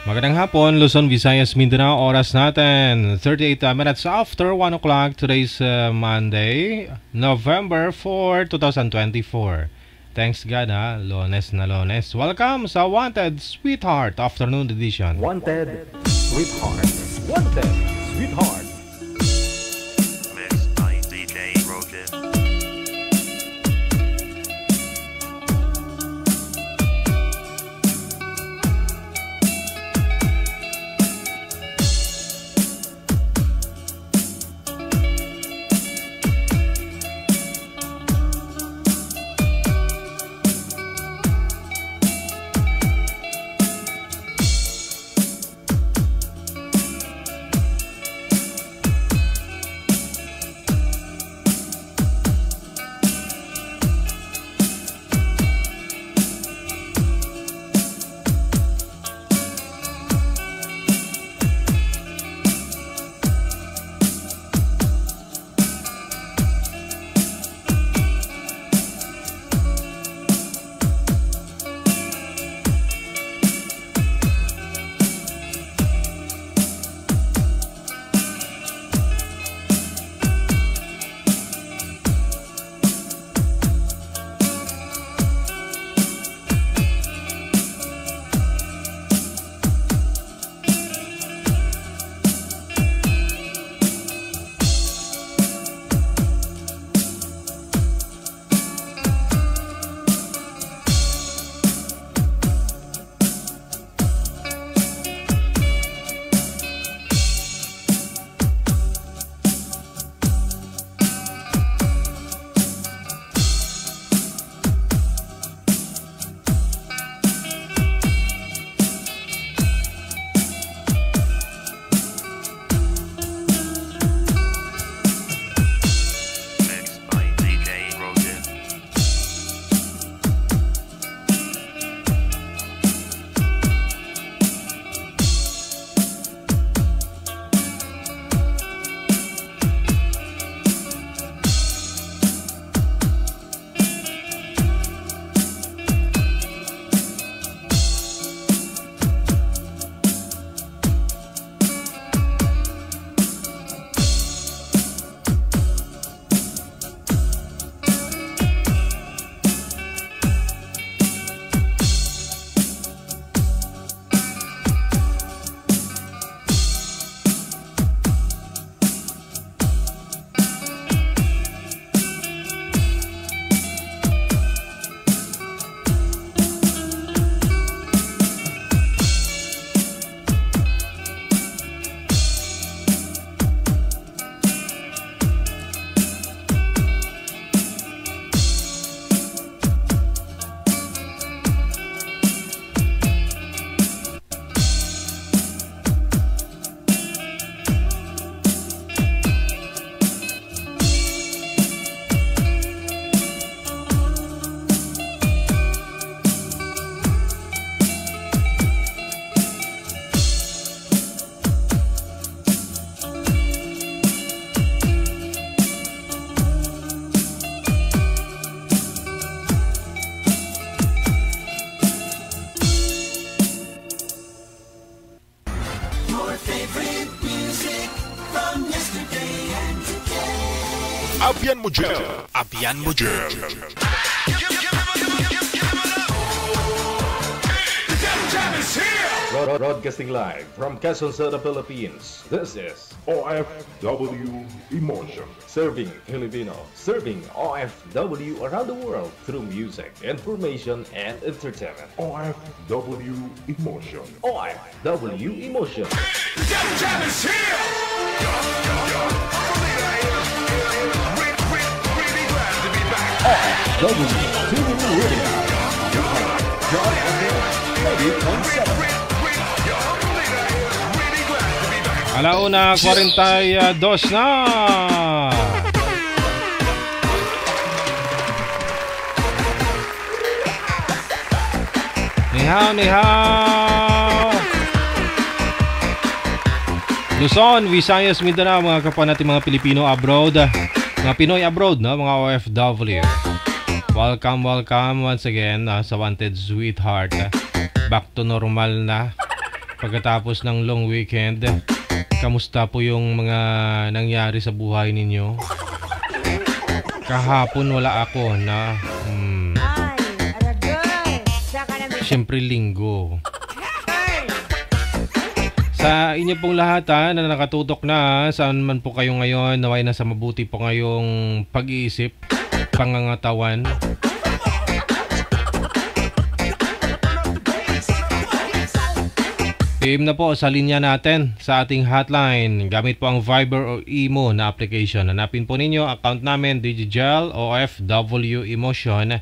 Magandang hapon, Luzon, Visayas, Mindanao. Oras natin 38 minutes after 1 o'clock. Today's Monday, November 4, 2024. Thanks God, ha? Lunes na Lunes. Welcome sa Wanted Sweetheart Afternoon Edition. Wanted Sweetheart. Wanted Sweetheart. Mixed by DJ Rogan. Abian Mujel. Broadcasting live from Quezon City, Philippines. This is OFW Emotion. Serving Filipino, serving OFW around the world through music, information, and entertainment. OFW Emotion. OFW Emotion. Jam is here! Really glad to be back. OFW TV Radio. John FM 90.7. Alauna 42 na. Nihaw, nihaw. Luzon, Visayas, Mindanao, mga kapwa natin mga Pilipino abroad, mga Pinoy abroad, no? Mga OFW. Welcome once again sa Wanted Sweetheart. Back to normal na. Pagkatapos ng long weekend, kamusta po yung mga nangyari sa buhay ninyo? Kahapon wala ako na siyempre linggo. Sa inyo pong lahat na nakatutok na saan man po kayo ngayon, naway nasa mabuti po ngayong pag-iisip, pangangatawan. PM na po sa linya natin sa ating hotline. Gamit po ang Viber o Imo na application. Hanapin po ninyo account namin, Digigel OFW Emotion.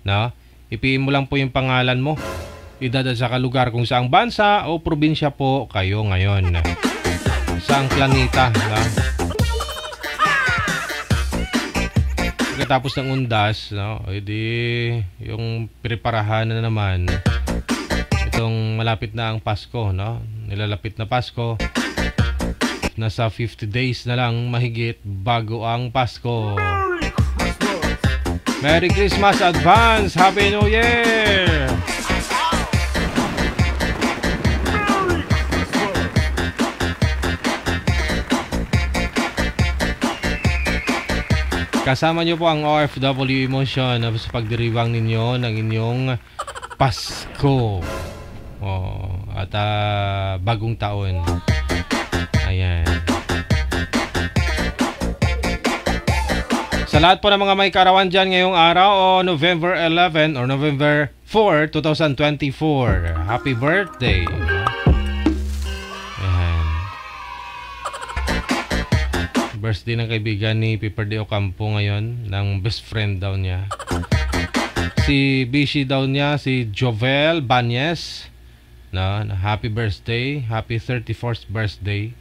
No? I-PM mo lang po yung pangalan mo. Idadal sa lugar kung saang bansa o probinsya po kayo ngayon. Saang planeta. No? Pagkatapos ng undas, no? Edi yung preparahan na naman. Itong malapit na ang Pasko, no? Nilalapit na Pasko. Nasa 50 days na lang mahigit bago ang Pasko. Merry Christmas advance! Happy New Year! Kasama nyo po ang OFW Emotion sa pagdiriwang ninyo ng inyong Pasko. At bagong taon. Ayan. Sa lahat po ng mga may karawan dyan ngayong araw o November 11 or November 4, 2024. Happy birthday. Ayan. Birthday ng kaibigan ni Piper de Ocampo ngayon, ng best friend daw niya. Si Bishi daw niya, si Jovel Banyes. No, happy birthday, happy 34th birthday.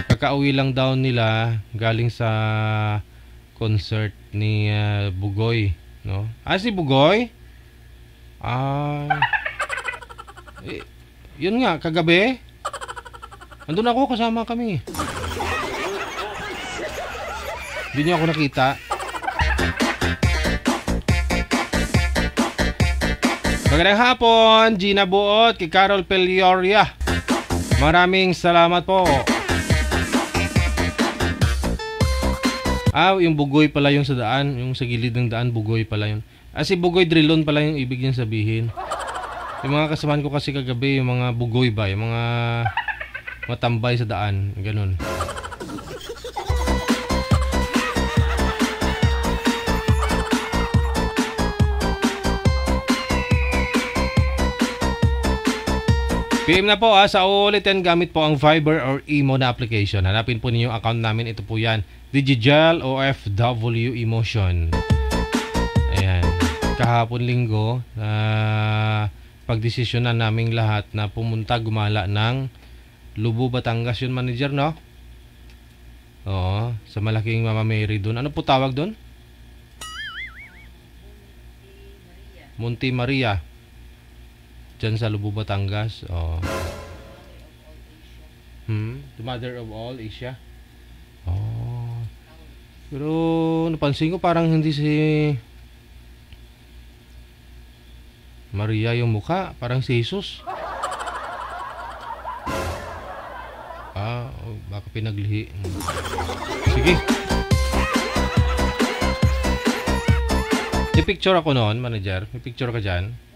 Kakauwi lang daw nila galing sa concert ni Bugoy, no? Si Bugoy? Yun nga, kagabi. Andun ako, kasama kami. Hindi niyo ako nakita. Magandang hapon, Gina Buot, kay Carol Pelioria. Maraming salamat po. Yung Bugoy pala yung sa daan, yung sa gilid ng daan, Bugoy pala yun. Si Bugoy Drilon pala yung ibig niyang sabihin. Yung mga kasamahan ko kasi kagabi, yung mga Bugoy ba, yung mga matambay sa daan, ganun. PM na po sa uulitin gamit po ang Viber or Imo na application. Hanapin po ninyo account namin. Ito po yan. Digigel OFW Emotion. Ayan. Kahapon linggo, pagdesisyonan naming lahat na pumunta gumala ng Lubo, Batangas yun, manager, no? Oo. Sa malaking Mama Mary doon. Ano po tawag doon? Monte Maria. Diyan sa Lubo, Batangas. Oh. The mother of all Asia. Oh. Pero napansin ko parang hindi si Maria yung mukha, parang si Jesus. Baka pinaglihi. Sige. May picture ako noon, manager. May picture ka dyan.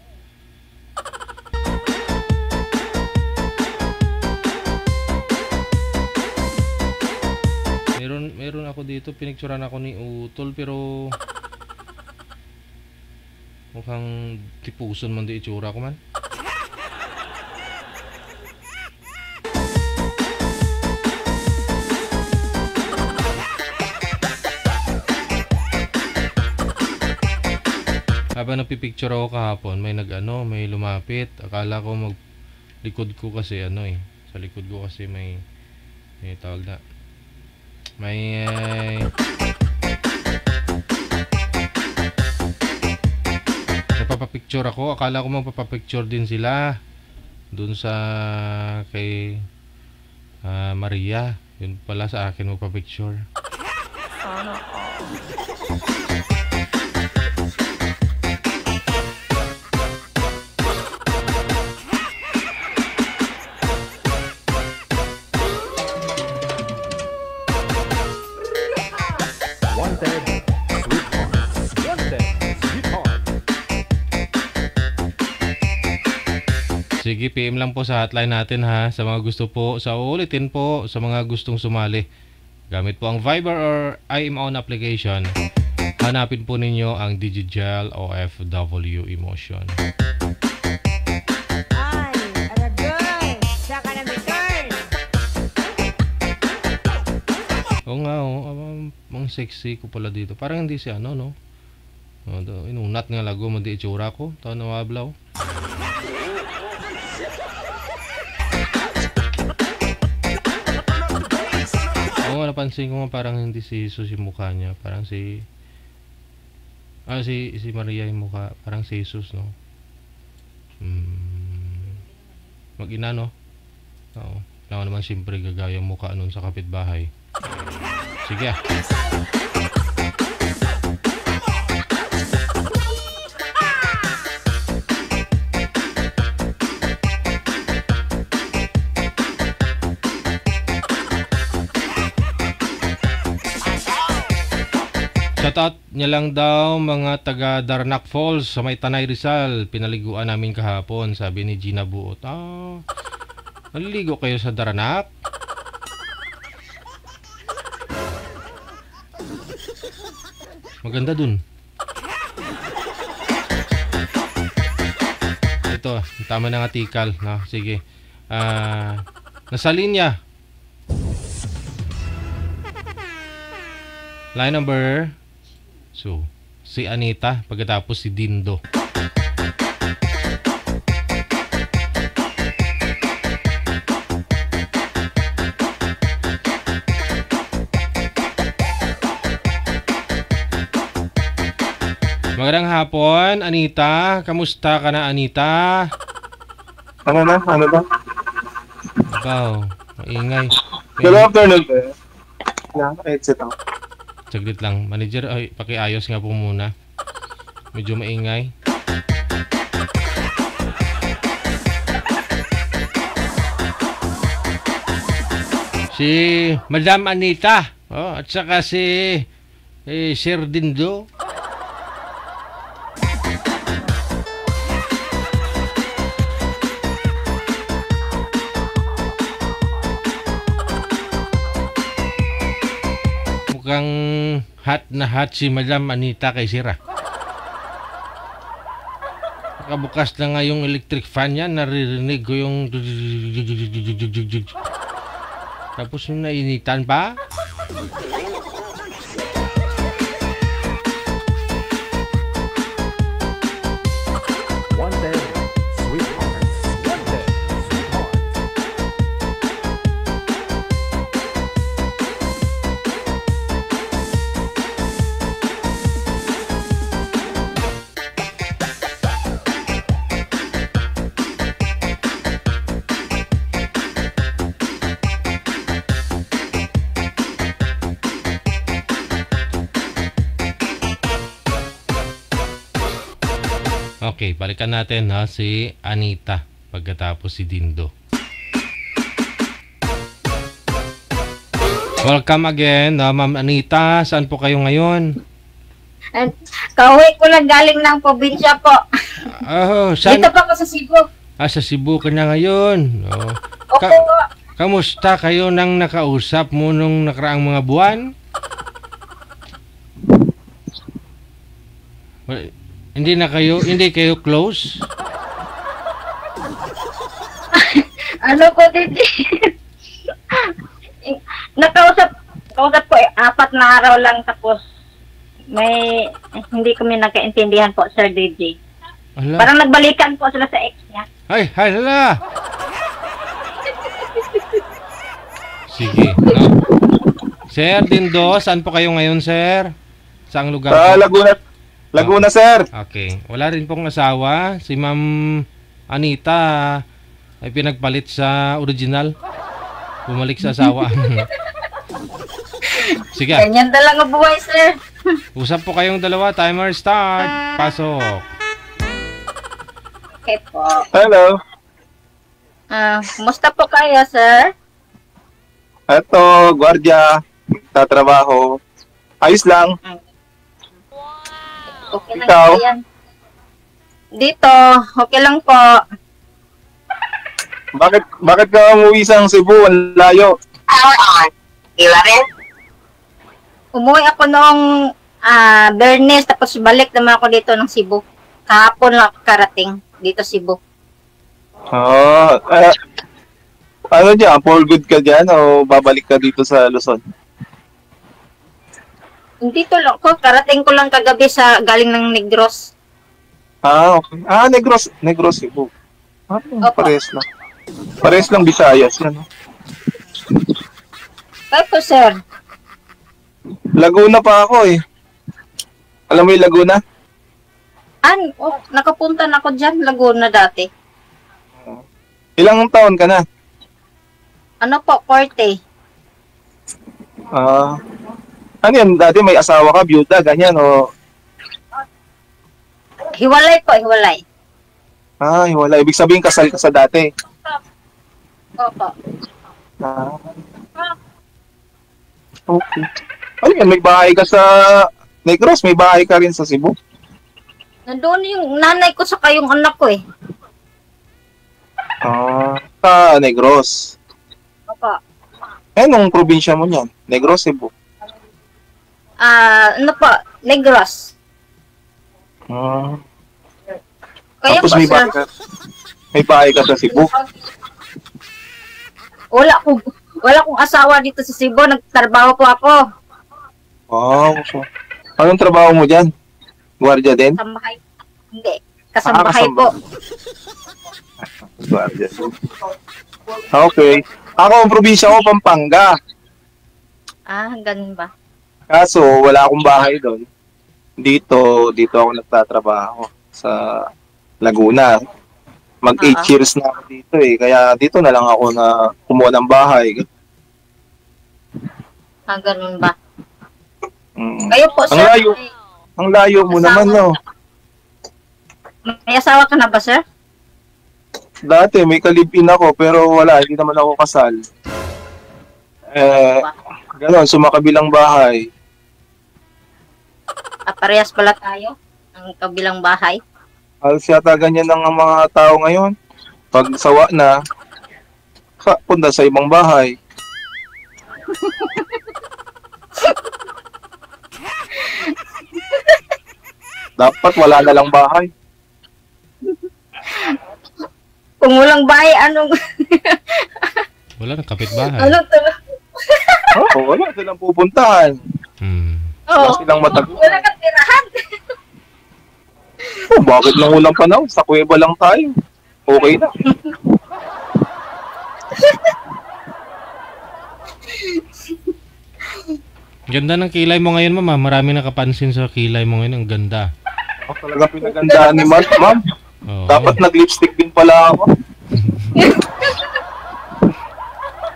Meron ako dito, pinicturan ako ni Utol, pero mukhang tipuson man di itsura ko man. Habang nagpipicture ako kahapon, may may lumapit. Akala ko likod ko kasi sa likod ko kasi may tawag na. May nagpapapicture ako. Akala ko magpapapicture din sila dun sa kay Maria. Yun pala sa akin magpapicture. Sige, PM lang po sa hotline natin ha. Sa mga gusto po, sa uulitin po, sa mga gustong sumali. Gamit po ang Viber or IMON application. Hanapin po ninyo ang Digigel OFW Emotion. Ay, aragoy. Saka na may turn. Oo nga, ang sexy ko pala dito. Parang hindi siya, no? Inunat nga lago, mandi itsura ko. Tawa na wablaw. Oo nga, napansin ko nga parang hindi si Jesus yung mukha niya. Parang si Maria yung mukha. Parang si Jesus, no? Mag-ina, no? Oo. Kailangan naman siyempre gagaya yung mukha nun sa kapitbahay. Sige ah. Shoutout niya lang daw mga taga Darnac Falls sa may Tanay Rizal. Pinaliguan namin kahapon, sabi ni Gina Buot. Maliligo kayo sa Darnac? Maganda dun. Ito, tama ng article. No? Sige. Nasa linya. Line number. So, si Anita, pagkatapos si Dindo. Magandang hapon, Anita. Kamusta ka na, Anita? Ano ba? Wow, maingay. Good afternoon, sir. Naka-headset ako. Saglit lang. Manager, pakiayos nga po muna. Medyo maingay. Si Madam Anita. At saka si Sir Dindo. Mukhang hot na hot si Madam Anita kay Sira. Nakabukas na nga yung electric fan niya, naririnig ko yung tapos yung nainitan pa. Wanted, sweetheart. Wanted, sweetheart. Okay, balikan natin ha, si Anita pagkatapos si Dindo. Welcome again, Ma'am Anita. Saan po kayo ngayon? And kauwi ko lang galing ng probinsya po. Saan? Dito pa ako sa Cebu. Sa Cebu ka na ngayon. Opo. Kamusta kayo nang nakausap mo nung nakaraang mga buwan? Hindi kayo close? Ano ko din? Nakausap ko 4 na araw lang tapos hindi kami nagkaintindihan po, Sir DJ. Ala. Parang nagbalikan po sila sa ex niya. Ay, hala! Sige, no? Sir Dindo, saan po kayo ngayon, sir? Saang lugar? Sa Laguna, sir. Okay. Wala rin pong asawa. Si Ma'am Anita ay pinagpalit sa original. Bumalik sa asawa. Sige. Ganyan talaga buhay, sir. Usap po kayong dalawa. Timer start. Pasok. Okay po. Hello. Kumusta po kayo, sir? Eto, gwardiya. Tatrabaho. Ayos lang. Okay lang Ikaw? po yan. Dito, okay lang po. Bakit ka umuwi sa Cebu? Ang layo. Power on. 11. Umuwi ako noong Bernes, tapos balik naman ako dito ng Cebu. Kahapon lang ako karating dito Cebu. Ano dyan? For good ka dyan o babalik ka dito sa Luzon? Dito lang ko, karating ko lang kagabi sa galing ng Negros. Okay. Negros Cebu. Opo. Pares lang. Pares lang Visayas yan. No? Opo, sir. Laguna pa ako eh. Alam mo yung Laguna? Nakapunta na ako dyan, Laguna dati. Ilang taon ka na? Ano po, 40. Ano yan? Dati may asawa ka, byuda, ganyan o... Hiwalay po, hiwalay. Wala. Ibig sabihin kasal ka sa dati. Opo. Okay. Ano yan? May bahay ka sa Negros? May bahay ka rin sa Cebu? Nandun yung nanay ko saka yung anak ko eh. Sa Negros. Opo. Anong probinsya mo niyan? Negros, Cebu? Ano po, Negros. Kaya Tapos po, may sir. bahay ka sa Cebu? Wala akong asawa dito sa Cebu. Nagtrabaho po ako. Wow. So, anong trabaho mo dyan? Guardia din? Kasambahay. Hindi. Kasambahay po. Guardia. Okay. Ako, ang probinsya ko, Pampanga. Ganun ba? Kaso, wala akong bahay doon. Dito ako nagtatrabaho sa Laguna. Mag 8 years na ako dito eh. Kaya dito na lang ako na kumuha ng bahay. Ganun ba? Mm. Kayo po, sir. Ang layo mo naman, no? May asawa ka na ba, sir? Dati, may kalibin ako, pero wala. Hindi naman ako kasal. Ganon, sumakabilang bahay. Parehas pala tayo. Ang kabilang bahay. Halos yata ganyan ng mga tao ngayon. Pag sawa na, punta sa ibang bahay. Dapat wala na lang bahay. Kung walang bahay, anong... Wala nang kapitbahay. ano to? Wala silang pupuntahan. Wala silang mataguan. Wala kang tirahan. Bakit nang ulang panahon? Sa kuweba lang tayo. Okay na. Ganda ng kilay mo ngayon, ma'am. Marami nakapansin sa kilay mo ngayon. Ang ganda. Talaga pinagandaan ni ma'am. Oo. Dapat nag-lipstick din pala ako.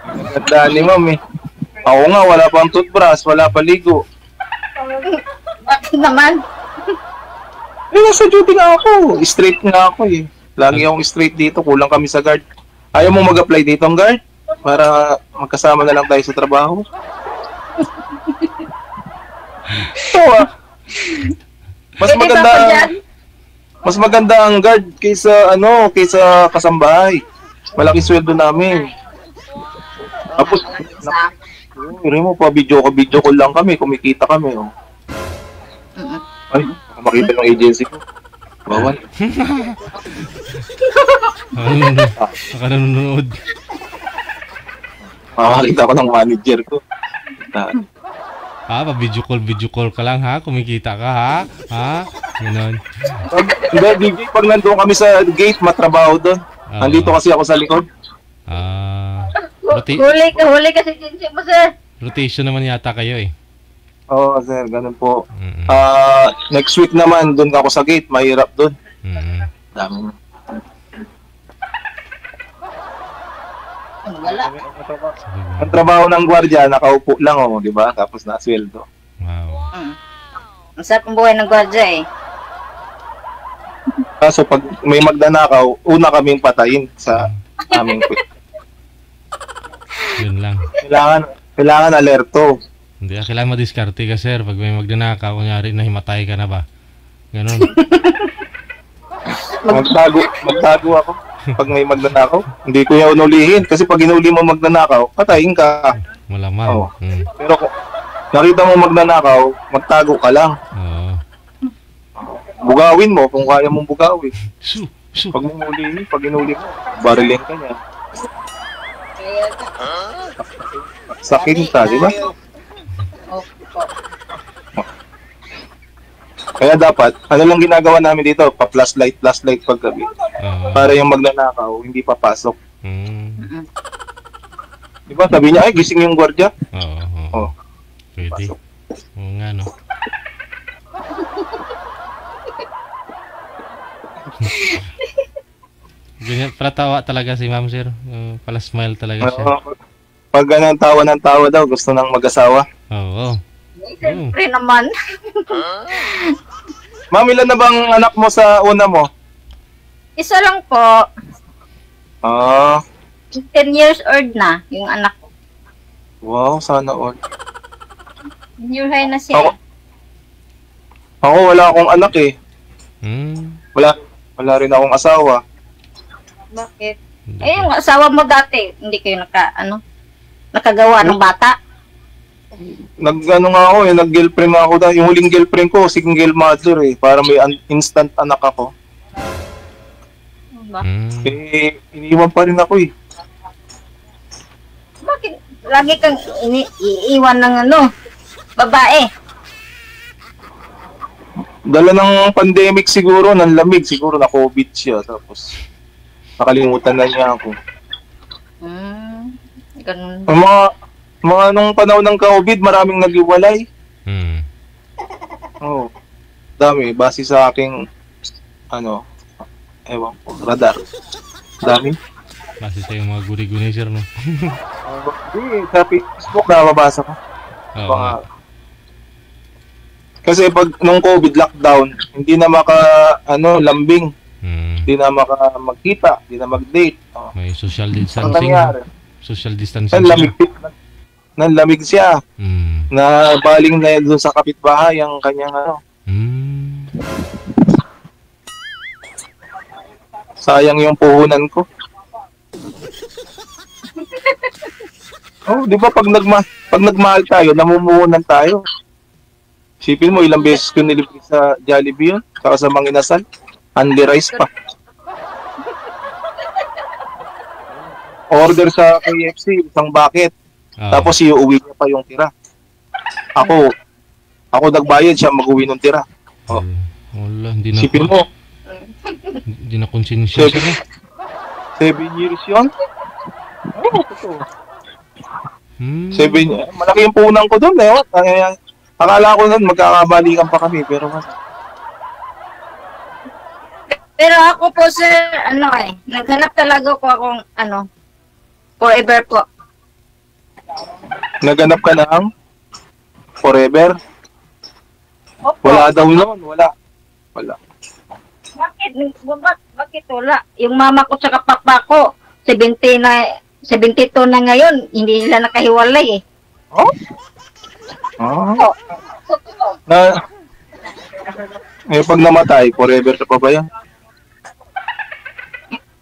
Pinagandaan ni ma'am eh. Ako nga, wala pang toothbrush, wala pa ligo. Bakit naman? Nasa duty nga ako. Straight nga ako eh. Lagi akong straight dito. Kulang kami sa guard. Ayaw mo mag-apply dito ang guard? Para magkasama na lang tayo sa trabaho. Mas Pwede maganda ba ako dyan? mas maganda ang guard kaysa kasambahay. Malaki sweldo namin. Tapos mo pa video ko lang kami, kumikita kami oh. Ay, makita ng agency ko. Bawal. Baka nanonood. Makakita ko ng manager ko. Pa-video call ka lang ha? Kumikita ka ha? Ha? Ganon. Hindi, DJ, pag nandun kami sa gate, matrabaho doon. Nandito kasi ako sa likod. Huli kasi sinsip mo, sir. Rotation naman yata kayo eh. Oo, sir, ganun po. Next week naman, doon ako sa gate. Mahirap doon. Dami. Wala. Ang trabaho ng gwardiya, nakaupo lang oh, di ba? Tapos nasweldo. Wow. Ang sarap ang buhay ng gwardiya eh. Kaso pag may magdanakaw, una kaming patayin sa aming Yun lang. Kailangan alerto. Hindi, kailangan madiskarte ka, sir. Pag may magnanakaw, kunyari, nahimatay ka na ba? Ganon. Magtago ako. Pag may magnanakaw, hindi ko yan unulihin. Kasi pag inuli mo magnanakaw, patayin ka. Malamang. Oo. Mm. Pero kung nakita mo magnanakaw, magtago ka lang. Oo. Bugawin mo kung kaya mong bugawin. Su, su. Pag inuli mo, barilin ka niya. Sakin ka, di ba? Opo. Kaya dapat, ano lang ginagawa namin dito? Pa-flashlight paggabi. Oo. Para yung magnanakaw, hindi papasok. Mm. Di ba? Sabi niya, ay, gising yung gwardiya. Oo. Oo. Oh, Pwede. pasok. Oo nga, no? Ganyan, pratawa talaga si Ma'am Sir. Pala smile talaga siya. Pag ganang tawa ng tawa daw, gusto nang mag-asawa. Oo. Siyempre naman. Ma'am, ilan na bang anak mo sa una mo? Isa lang po. Ah, 10 years old na yung anak ko. wow, sana all. Junior high na siya. Ako wala akong anak eh. Hmm. Wala rin akong asawa. Bakit? Eh, yung asawa mo dati, hindi kayo nakagawa ng bata? Nag-ano nga ako eh, nag-girlfriend nga ako dahil. Yung huling girlfriend ko, single mother eh. Para may instant anak ako. Ba? Hmm. Eh, iniwan pa rin ako eh. Bakit lagi kang iiwan ng babae? Dala ng pandemic siguro, ng lamig siguro, na COVID siya. Tapos, nakalimutan na niya ako. Ganun. Ang mga nung panahon ng COVID, maraming nag-iwalay. Hmm. Oo. Dami, base sa aking, ewan ko, radar. Dami. Kasi sa yung mga guri-guni, Sir, no? Sa Facebook, nababasa ko. Oo. Mga, kasi pag nung COVID lockdown, hindi na lambing, Hmm. hindi na magkita, hindi na mag-date. Oh. May social Ang distancing. nangyari, Social distancing nanlamig siya, Hmm. na baling na doon sa kapitbahay ang kanyang Hmm. sayang yung puhunan ko. Oh, di ba pag nagmahal tayo, namumuhunan tayo. Sipin mo, ilang beses ko nilibre sa Jollibee yun, saka sa mga inasal, only rice pa. Order sa KFC, isang bucket, Oo. tapos iuwi niya pa yung tira. Ako nagbayad, siya mag-uwi ng tira. Oh. Wala, hindi na. Sipin mo, Hindi na konsensya siya, no? 7 years yun. Oh, totoo. Hmm. 7 years. Malaki yung punan ko doon eh. Akala ko nun magkakabalikan pa kami, pero Pero ako po, sir, naghanap talaga ko akong, forever po. naganap ka ng forever. Opo. Wala daw noon, wala. Bakit wala? Yung mama ko sa papa ko, 72 na ngayon, hindi nila nakahiwalay eh. Oh? Ah. Totoo. Pag namatay, forever ka pa ba yan?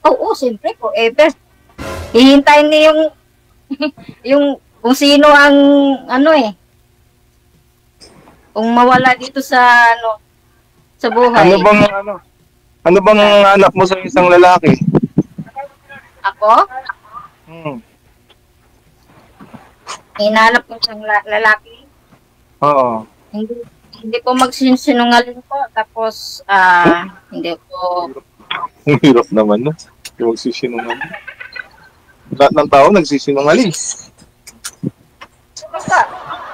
Oo, siyempre, forever. Hihintayin niya yung kung sino ang kung mawala dito sa sa buhay. Ano bang anak mo sa isang lalaki? Ako? Hmm. Hinanap ko siyang lalaki. Oo. Hindi po magsinungaling po. Tapos, hindi po. Ang hirap naman na. Yung magsisinungaling. Lahat ng tao nagsisinungaling. Basta.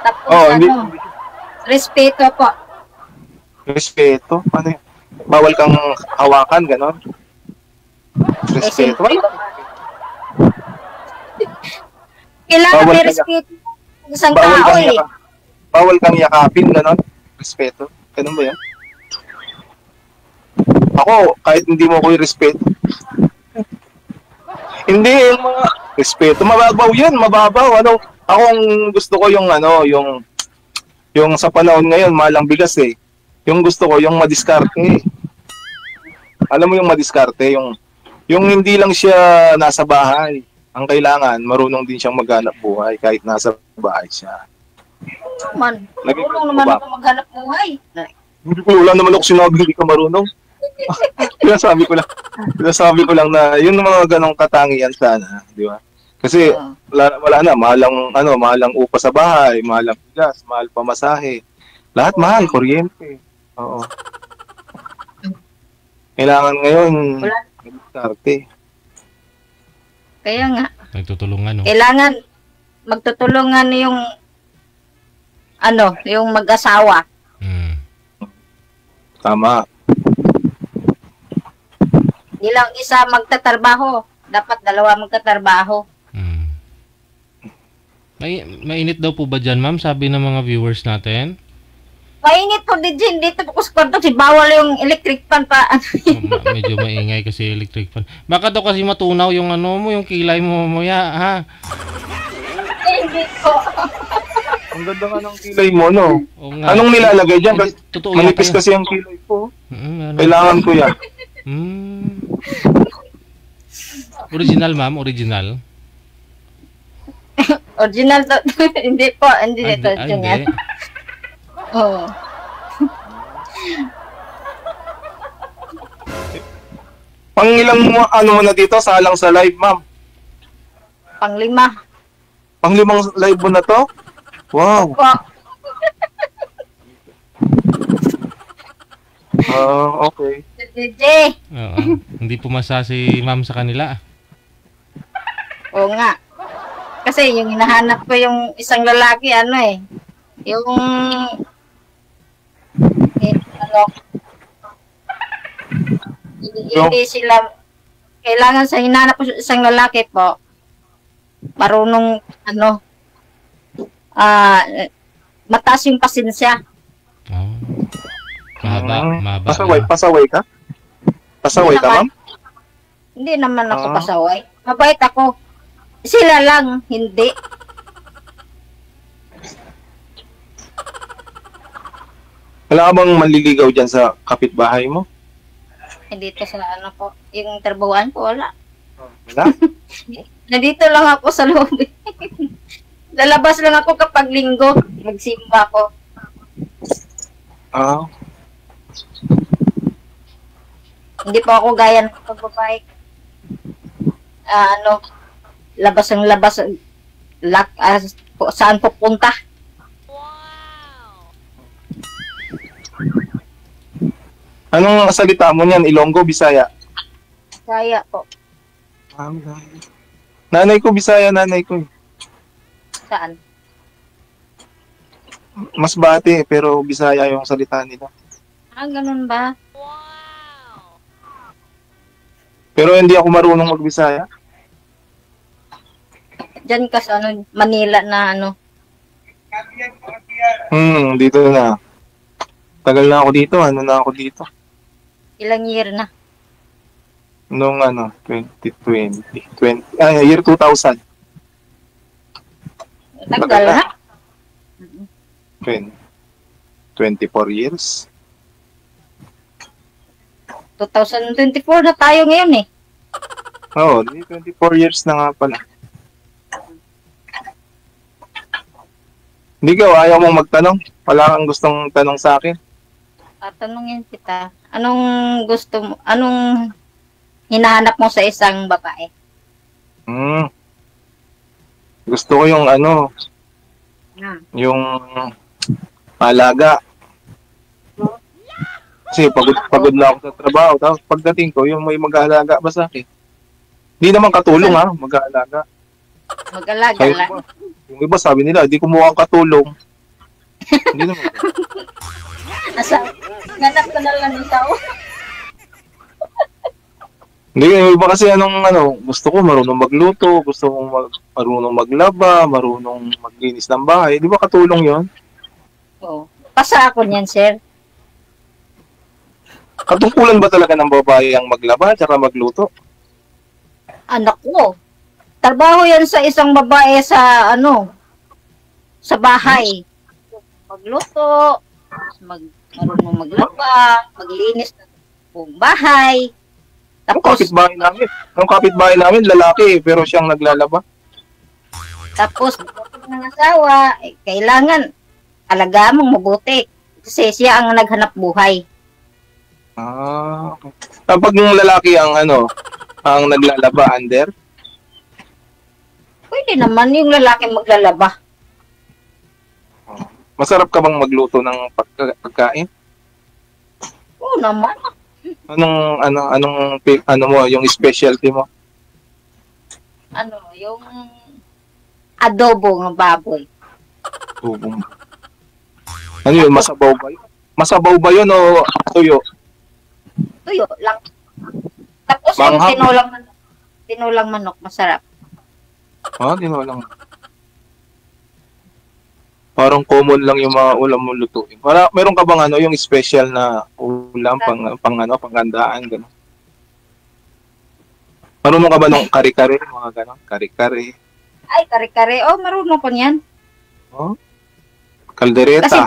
Tapos, Hindi. respeto po. Respeto? Ano yun? Bawal kang hawakan, gano'n? Respeto? Kailangan Bawal may ka- respeto ng isang Bawal tao kang, eh. bawal kang yakapin, gano'n? Respeto? Ganun ba yan? Ako, kahit hindi mo ko respeto. Hindi, yung mga respeto, mababaw yun, mababaw. Ako ang gusto ko yung sa panahon ngayon, malang bigas eh. Yung gusto ko, yung madiskarte. Alam mo yung madiskarte, yung Yung hindi lang siya nasa bahay. Ang kailangan, marunong din siyang maghanap buhay kahit nasa bahay siya. Man, Naging tulong gusto naman ba? ako maghanap buhay. Hindi ko, wala naman ako sinabi hindi ka marunong. Sinasabi ko lang na yun ang mga ganong katangian sana, di ba? Kasi Oo. wala na, mahalang upa sa bahay, mahalang bigas, mahal pamasahe. Lahat mahal, kuryente. Oo. Kailangan ngayon, Wala. mag-starte. Kaya nga, Nagtutulungan, no? kailangan magtutulungan yung mag-asawa. Mm. Tama. Hindi lang isa magtatrabaho. Dapat dalawa magtatrabaho. Mm. Mainit daw po ba dyan, ma'am? Sabi ng mga viewers natin. Mainit po din dito po sa kwarto. Si bawal yung electric fan pa. Medyo maingay kasi electric fan. Baka daw kasi matunaw yung yung kilay mo mamaya, ha? Hindi po. Ang ganda nga ng kilay mo, no? Oo nga. Anong nilalagay dyan? Hindi, Kasi totoo manipis yata kasi ang kilay ko. yun. Kailangan ko yan. Original, ma'am? Original? Original to. Hindi po. Hindi Ay, ito. hindi. Oo. Pangilang mo na dito, salang sa live, ma'am? Panglima. Panglimang live mo na to? Wow. Po. Okay. DJ. Oo. Hindi pumasa si ma'am sa kanila. Oo nga. Kasi yung hinahanap ko yung isang lalaki, yung hindi sila kailangan sa hinahanap ko isang lalaki po marunong mataas yung pasensya. Oh. Mahaba. Pasaway ka? Pasaway ka, ma'am? Hindi naman ako Ah. pasaway. Mabait ako. Sila lang, hindi. Wala ka bang manliligaw dyan sa kapitbahay mo? Hindi to sa po. Yung trabahoan ko, wala. Wala? Nandito lang ako sa loob. Lalabas lang ako kapag linggo. Magsimba ako. Ah, Hindi pa ako gaya ng pagbabae. Labas ang labas. Saan pupunta? anong salita mo niyan? Ilonggo, Bisaya? Kaya po. Nanay ko, Bisaya, nanay ko. Saan? Mas bati, pero Bisaya yung salita nila. Ganun ba? Pero hindi ako marunong mag-Bisaya. Diyan ka sa Manila na Dito na. Tagal na ako dito. Ano na ako dito? ilang year na. Noong 2020. Year 2000. Tagal na. 24 years. 2024 na tayo ngayon eh. Oo, 24 years na nga pala. Hindi ka, ayaw mong magtanong? Wala kang gustong tanong sa akin? Tatanungin kita, anong gusto mo, anong hinahanap mo sa isang babae? Gusto ko yung yung alaga. Kasi pagod na ako sa trabaho. Tapos pagdating ko, yung may mag-aalaga ba sa akin? Hindi naman katulong mag-aalaga. Mag-alaga lang. Yung iba sabi nila, di ko mukhang katulong. Hindi naman. Ganap ko na lang ikaw. Hindi, yung iba kasi gusto ko marunong magluto, gusto ko marunong maglaba, marunong maglinis ng bahay. Di ba katulong yon? Oo. Pasa ako niyan, sir. Katungkulan ba talaga ng babae ang maglaba at magluto? Anak ko. Trabaho yan sa isang babae sa sa bahay. Magluto, marunong maglaba, maglinis ng buong bahay. Tapos, Yung kapitbahay namin, lalaki, pero siyang naglalaba. tapos, ng asawa, kailangan alagaan mong mabuti. Kasi siya ang naghanap buhay. Ah, okay. Kapag yung lalaki ang ang naglalaba, under? Pwede naman yung lalaki maglalaba. Masarap ka bang magluto ng pagkain? Oo naman. Anong mo, yung specialty mo? Yung adobo ng baboy. Tubong. Ano yun, masabaw ba yun? Masabaw ba yun o tuyo? Tuyo lang. Tapos Manghang. yung tinulang manok, masarap. Tinolang. Parang common lang yung mga ulam mo lutuin. Meron ka bang yung special na ulam panghandaan gano'n? Marunong ka ba ng kare-kare, mga gano'n? Kare-kare. Ay, kare-kare. Oh, marunong ko niyan. Oh? Kaldereta.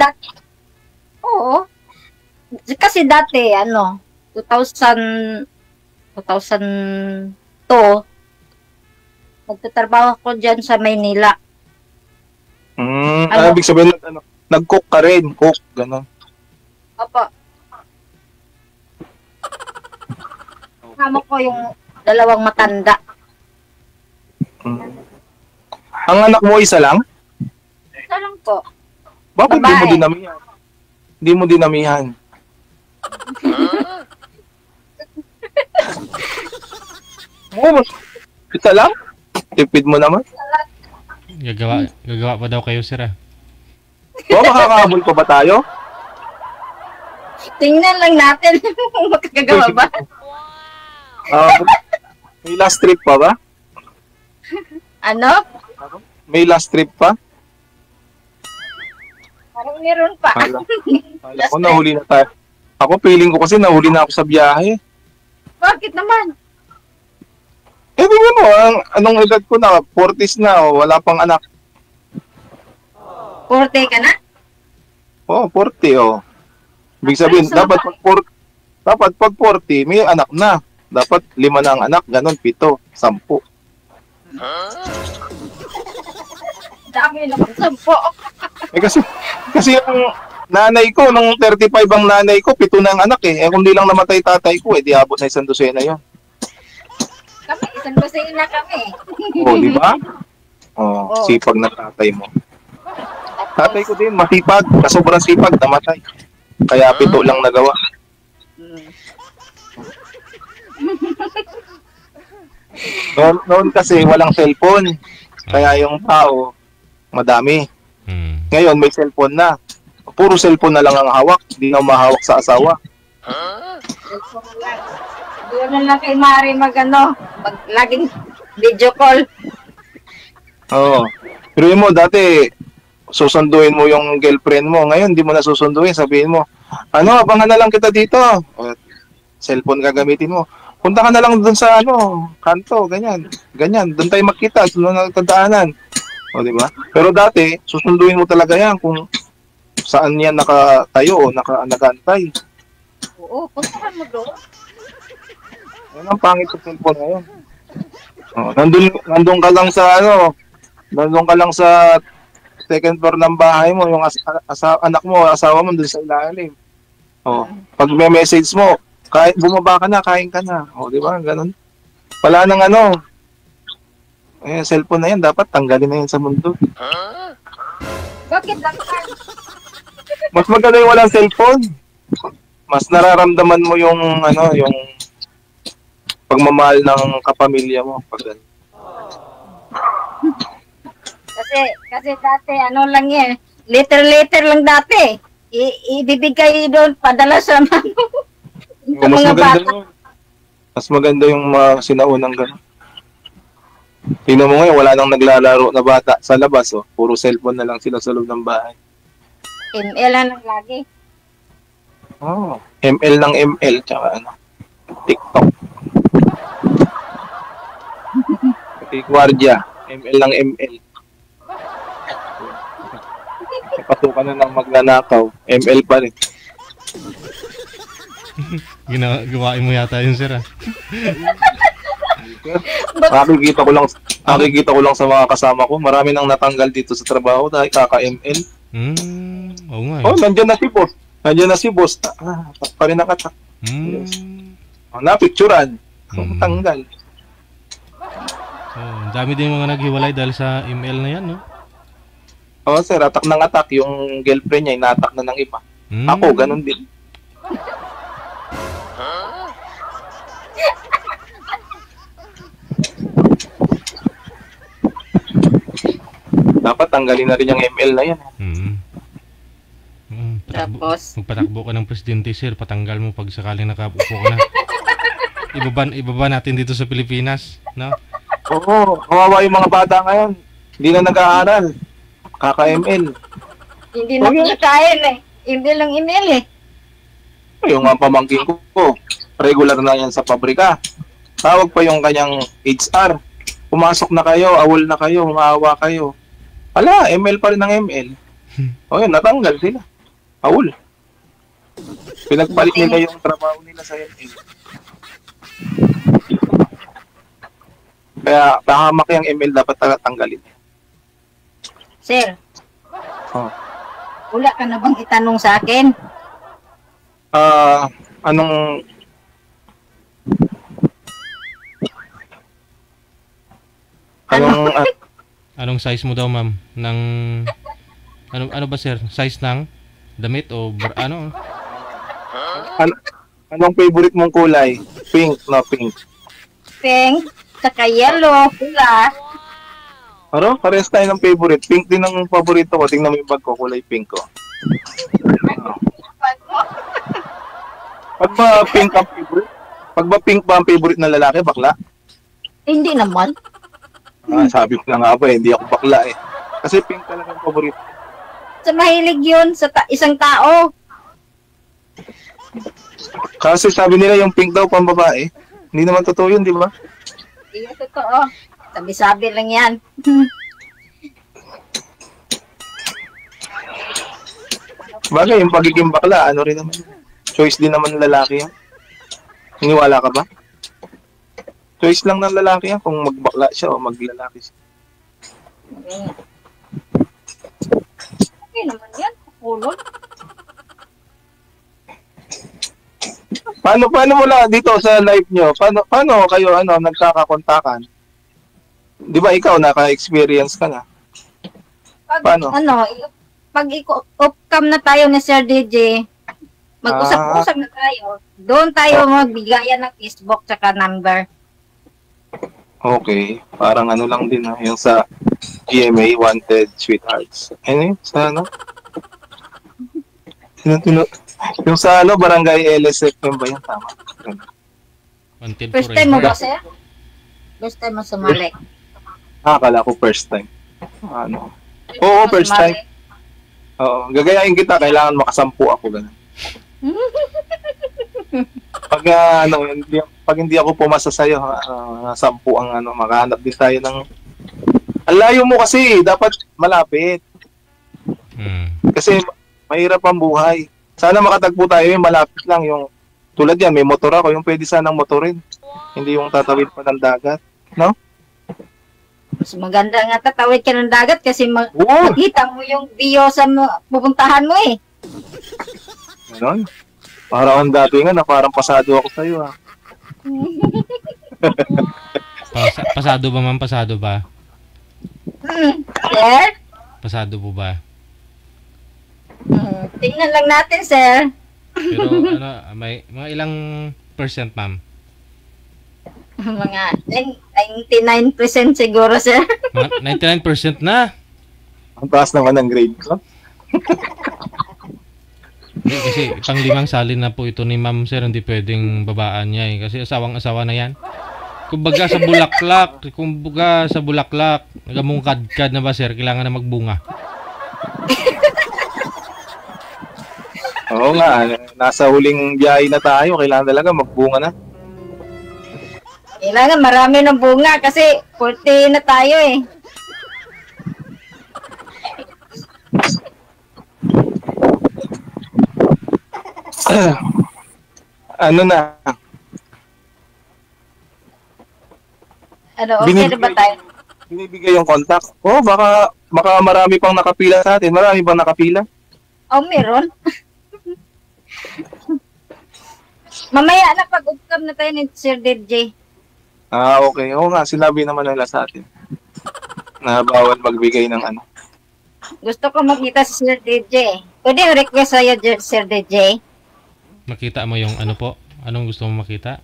Kasi dati, 2002, nagtatrabaho ko dyan sa Maynila. Ibig sabihin, nag-cook ka rin, cook, gano'n. Opo. Kasama ko yung dalawang matanda. Ang anak mo isa lang? Ito lang po. Bakit di mo Babae. dinamihan? Di mo dinamihan. Isa lang? Tipid mo naman? Gagawa pa daw kayo, sir. Makakahabol pa ba tayo? Tingnan lang natin kung makagagawa ba. May last trip pa ba? Ano? May last trip pa? Parang meron pa. Kala ko nahuli na tayo. Ako feeling ko kasi nahuli na ako sa biyahe. Bakit naman? Di mo, anong edad ko na? 40s na, wala pang anak. 40 ka na? 40 Ibig sabihin, dapat pag 40, may anak na. Dapat 5 na ang anak, ganun, 7, 10. Dami naman, 10. Kasi yung nanay ko, nung 35 ang nanay ko, 7 na ang anak eh. Kung di lang namatay tatay ko, di abot na 1 dosena yun. Kami, 1 dosena kami. Di ba? Sipag na tatay mo. Tatay ko din, masipag. Sobrang sipag, namatay. Kaya 7 lang nagawa. Noon kasi walang cellphone. Kaya yung tao, madami. Ngayon may cellphone na. Puro cellphone na lang ang hawak. Hindi na umahawak sa asawa. Doon lang kay Mari laging video call. Pero yun mo, dati, susunduin mo yung girlfriend mo. Ngayon, di mo na susunduin. Sabihin mo, abangan na lang kita dito. Cellphone gagamitin mo. Punta ka na lang dun sa kanto, ganyan. Doon tayo makita, doon na nagtadaanan. Di ba? Pero dati, susunduin mo talaga yan kung saan yan nakatayo o nagantay. Oo, puntahan mo doon. Yan ang pangit sa cellphone ngayon. Nandun ka lang sa second floor ng bahay mo, yung anak mo, asawa mo dun sa ilalim. Pag may message mo, kahit bumaba ka na, kain ka na. Di ba? Ganun. Wala nang cellphone na yan, dapat tanggalin na yan sa mundo. Bakit lang ka? Mas maganda yung walang cellphone. Mas nararamdaman mo yung pagmamahal ng kapamilya mo. Kasi dati, lang yan. Later lang dati. Ibibigay doon, padala sa mga bata. Mas maganda yung sinaunang gano'n. Tingnan mo ngayon, wala nang naglalaro na bata sa labas. Puro cellphone na lang sila sa loob ng bahay. ML lang lagi. ML ng ML, tsaka TikTok. Pati Guardia, ML ng ML. Pasukan na ng magnanakaw, ML pa rin. Gawain mo yata yun, sir. Nakikita ko lang sa mga kasama ko. Marami nang natanggal dito sa trabaho dahil kaka-ML. Oo nga. Oh, nandiyan na si boss. Pa rin nakatak. Napicturan. Tanggal. Ang dami din mga naghiwalay dahil sa email na yan, no? Oo, sir. Atak ng atak. Yung girlfriend niya, inatak na ng iba. Ako, ganun din. Dapat tanggalin na rin yung ML na yan. Tapos? Magpatakbo ka ng presidente, sir. Patanggal mo pag sakaling nakaupo ka na. Ibaba natin dito sa Pilipinas, no? Oo, kawawa yung mga bata ngayon. Hindi na nag-aaral. Kaka-ML. Hindi na pinakain eh. Email lang email eh. Yung mga pamangkin ko, regular na yan sa pabrika. Tawag pa yung kanyang HR. Pumasok na kayo, awol na kayo, maawa kayo. Ala, ML pa rin ng ML. O yun, natanggal sila. Awol. Pinagpalit nila yung trabaho nila sa ML. Kaya tahamak yung ML, dapat tanggalin. Sir, Oh. wala ka na bang itanong sa akin? Anong Anong size mo daw, ma'am? Ano ba, sir? Size ng damit o anong favorite mong kulay? Pink, no pink. Pink, saka yellow, pula. Ano? Parehas tayo ng favorite. Pink din ang paborito ko. Tingnan mo yung bag ko, kulay pink ko. Pag ba pink ang favorite? Pag ba pink ba ang favorite ng lalaki, bakla? Hindi naman. Sabi ko na nga ba, hindi ako bakla eh. Kasi pink talaga ang paborito. Sa mahilig yun sa isang tao. Kasi sabi nila yung pink daw pang babae. Hindi naman totoo yun, di ba? Hindi yan totoo. Sabi-sabi lang yan. Bagay, yung pagiging bakla, ano rin naman. Choice din naman ng lalaki yan. Iniwala ka ba? Choice lang ng lalaki yan kung magbakla siya o maglalaki siya. Okay naman yan. Kulot. Paano mo lang dito sa live nyo? Paano kayo nagkakakontakan? Di ba ikaw naka-experience ka na? Paano? Pag off-cam na tayo ni Sir DJ, mag-usap-usap na tayo. Doon tayo magbigayan ng Facebook tsaka number. Okay. Parang ano lang din yung sa GMA Wanted Sweethearts. Ano yun? Sa ano? Yung sa Barangay LSFM ba yun? Tama. First time mo ba, sir? First time mo sumali? Akala ko first time. Oo, first time. Oo, gagayain kita, kailangan makasampu ako ganun. Pag hindi ako pumasa sa iyo, sampu ang makahanap din tayo ng ang layo mo kasi, dapat malapit. Kasi mahirap ang buhay. Sana makatagpo tayo yung malapit lang, yung tulad yan, may motor ako, yung pwede sanang motorin. Hindi yung tatawid pa ng dagat, no? Mas maganda nga tatawid ka ng dagat kasi makita mo yung view sa pupuntahan mo eh. Ganon. Parang ang dati nga na parang pasado ako sa'yo ha. Pasado ba, ma'am? Pasado ba? Sir? Pasado po ba? Tingnan lang natin, sir. Pero may mga ilang percent, ma'am? Mga 99% siguro, sir. 99% na? Ang taas naman ng grade ko. Hindi, kasi pang-limang salin na po ito ni ma'am, sir. Hindi pwedeng babaan niya eh. Kasi asawang-asawa na yan. Kumbaga sa bulaklak, nagamungkad-kad na ba, sir? Kailangan na magbunga. Oo nga, nasa huling biyahe na tayo. Kailangan talaga magbunga na. Kailangan marami ng bunga kasi 40 na tayo eh. Ano na, Ano, okay na ba tayo? binibigay yung contact. Oh, baka marami pang nakapila sa atin. Marami bang nakapila? Oh, meron. Mamaya na pag-upcam na tayo ni Sir DJ. Ah, okay. Oo nga, sinabi naman nila sa atin na bawal magbigay ng ano. Gusto ko makita si Sir DJ. Pwede yung request sa'yo, Sir DJ? Makita mo yung ano po? Anong gusto mo makita?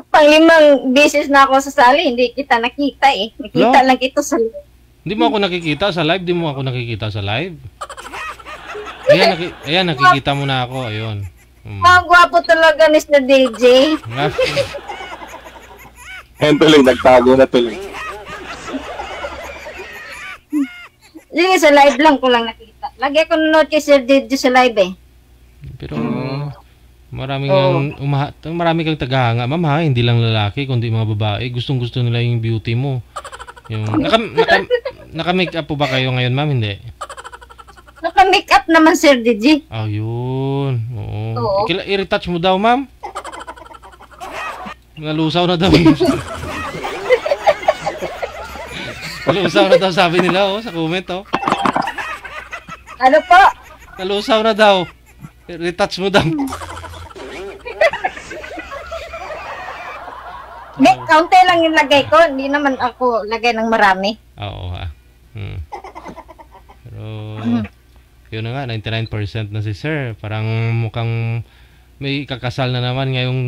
Pang-5 beses na ako sa sali, hindi kita nakita eh. Nakita lang ito sa... Hindi mo ako nakikita sa live? Di mo ako nakikita sa live? Ayan, nakikita mo na ako. Ayun. Ang gwapo talaga ni Sir DJ. Ayan tuloy, nagtago na tuloy. Sige, sa live lang ko lang nakita. Lagi ako nanonood kay Sir DJ sa live eh. Pero marami kang tagahanga, ma'am ha, hindi lang lalaki kundi mga babae. Gustong-gusto nila yung beauty mo. Yung naka-make up po ba kayo ngayon, ma'am? Hindi. Naka-make up naman, Sir DJ. Ayun. Oo. Oo. I-retouch mo daw, ma'am. Nalusaw na daw. Nalusaw na daw, sabi nila sa comment Ano po? Nalusaw na daw. Retouch mo daw. Hindi, kaunti lang yung lagay ko. Hindi naman ako lagay ng marami. Oo ha. Pero yun na nga, 99% na si Sir. Parang mukhang may kakasal na naman ngayong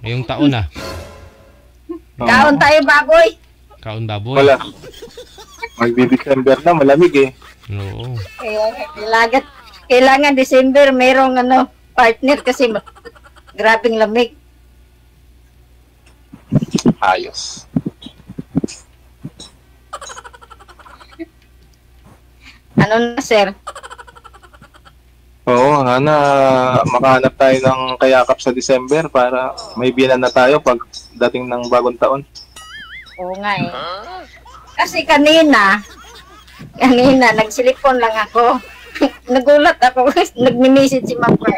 ngayong taon Kaon tayo, baboy. Kaon baboy. Wala. Magdi-December na, malamig eh. Oo. Kailangan December mayroong partner kasi grabing lamig. Ayos. Ano na, Sir? Oo, makahanap tayo ng kayakap sa December para may biyanan na tayo pag dating ng bagong taon. Oo nga eh. Kasi kanina, nagsilipon lang ako. Nagulat ako, nagmi-message si Ma'am Per.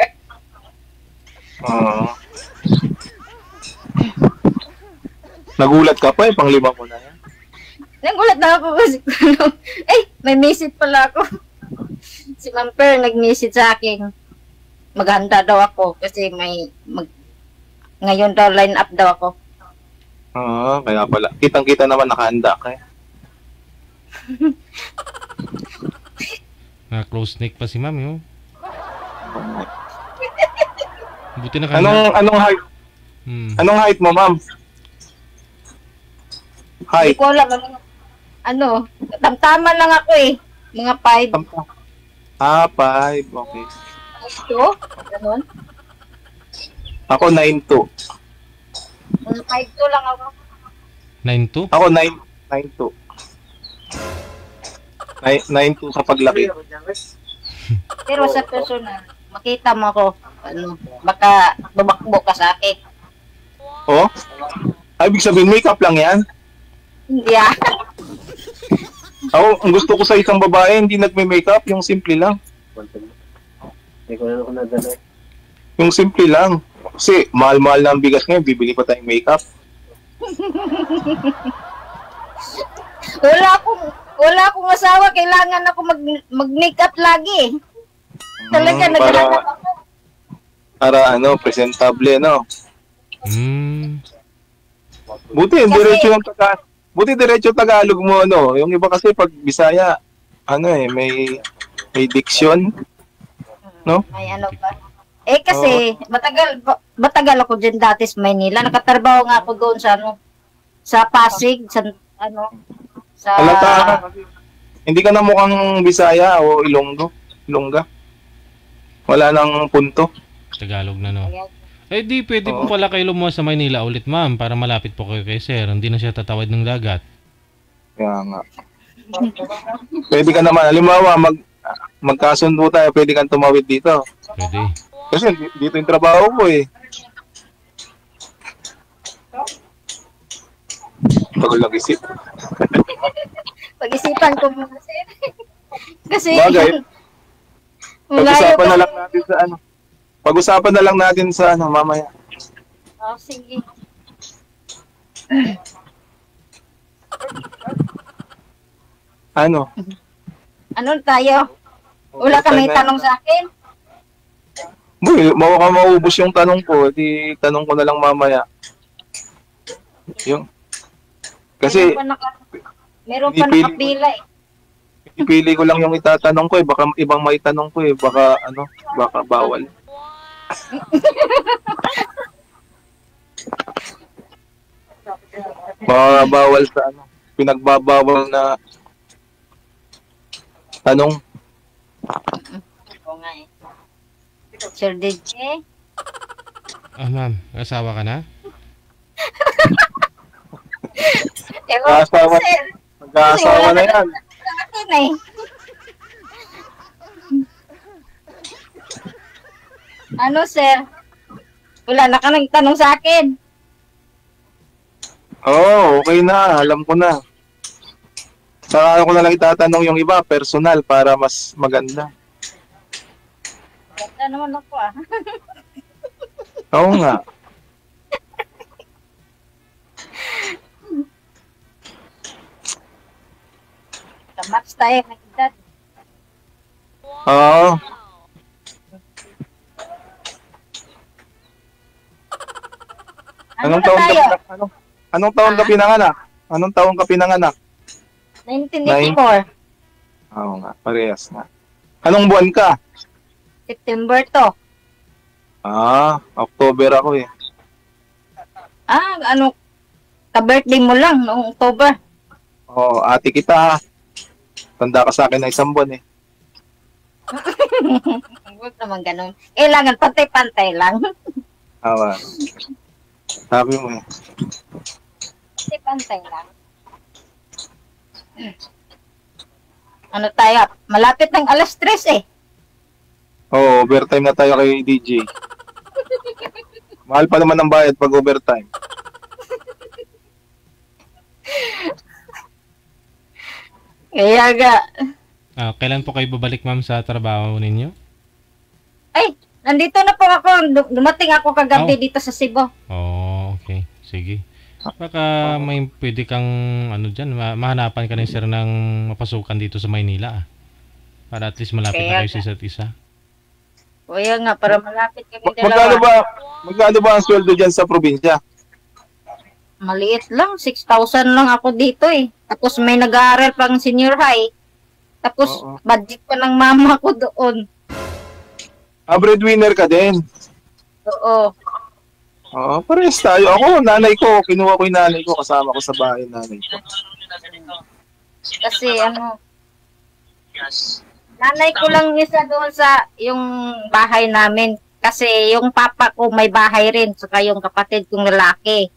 Nagulat ka pa pang-5 mo na yan. Nagulat na ako kasi may message pala ako. Si Ma'am Per nag-message sa akin. Maghanda daw ako kasi ngayon daw line up daw ako. Kaya pala. Kitang-kita naman nakahanda ka eh. Close neck pa si ma'am yun. Buti na kanya. Anong height? Anong height mo, ma'am? Hindi ko alam. Tamtaman lang ako eh. Mga 5. 5. Okay. Ito? Ganun? Ako 9'2". Mga 5'2" lang ako. 9'2"? Ako 9'2". 9'2" sa paglaki. Pero sa personal, makita mo ako, baka babakbo ka sa akin. Oh? Ibig sabihin, makeup lang yan? Hindi Ako, ang gusto ko sa isang babae, hindi nagme-makeup, yung simple lang. Yung simple lang. Kasi mahal-mahal na ang bigas ngayon, bibili pa tayong makeup. Wala akong asawa, kailangan ako mag-makeup lagi. Talaga, naghahanap ako. Para presentable, no? Buti, diretso Tagalog mo, Yung iba kasi pag Bisaya, may diction, no? May ba? Kasi, matagal ako dyan dati sa Maynila. Nakatrabaho nga ako doon sa Pasig, sa Halata, hindi ka na mukhang Bisaya o Ilongga. Wala nang punto. Tagalog na, no? Di pwede po pala kayo lumuwas sa Maynila ulit, ma'am, para malapit po kayo kay Sir. Hindi na siya tatawid ng dagat. Kaya nga. Pwede ka naman, halimbawa, magkasundo tayo, pwede kang tumawid dito. Pwede. Kasi dito yung trabaho ko eh. Pagod lang isip. Pag-isipan ko muna, Sir. Kasi, Bagay. Pag-usapan na lang natin sa ano. Pag-usapan na lang natin sa ano mamaya. Oh, sige. Ano? Ano tayo? Wala ka may tanong sa akin? Boy, maubos yung tanong ko. Di tanong ko na lang mamaya. Yung kasi Meron pa nakapila eh. ipili ko lang yung itatanong ko eh. Baka ibang may tanong ko eh. Baka ano, baka bawal. Baka bawal sa ano. Pinagbabawal na tanong. Oo nga eh. Sir DJ? Ma'am, asawa ka na? Ewan ko, Mag-aasawa, sir. mag-aasawa na yan. Sa akin eh. Ano, sir? Wala na ka nagtanong sa akin. Oo, okay na. Alam ko na. Saka ko na lang itatanong yung iba, personal, para mas maganda. Ganda naman ako ah. Oo nga. Kamatch tayo ng edad. Oo. Ano Anong na taon ka tayo? anong taon ka pinanganak? Anong taon ka pinanganak? 1984. Oo nga, parehas na. Anong buwan ka? September to. October ako eh. Ano? Ka-birthday mo lang noong October. Oo, ate kita ha. Tanda ka sa akin na isang buwan eh. Huwag naman ganun. Kailangan pantay-pantay lang. Awa. Sabi mo eh. Pantay-pantay lang. Ano tayo? Malapit ng alas 3 eh. Oo, overtime na tayo kay DJ. Mahal pa naman ang bayad pag overtime. Kaya ga. Kailan po kayo babalik, ma'am, sa trabaho ninyo? Ay, nandito na po ako. Dumating ako kagabi Oh. dito sa Cebu. Oh, okay. Sige. Baka may pwede kang ano dyan, mahanapan ka rin sir ng mapasukan dito sa Maynila. Para at least malapit na Kaya kayo sa isa't isa. Kaya nga, para malapit kami Magkano dalawa. magkano ba ang sweldo dyan sa probinsya? Maliit lang, 6,000 lang ako dito eh. Tapos may nag-aaral pang senior high. Tapos Oo. budget pa ng mama ko doon. Breadwinner ka din. Oo. Oo, parehas tayo. Ako, nanay ko, kinuha ko yung nanay ko, kasama ko sa bahay nanay ko. Kasi nanay ko lang isa doon sa yung bahay namin. Kasi yung papa ko may bahay rin, saka yung kapatid kong lalaki.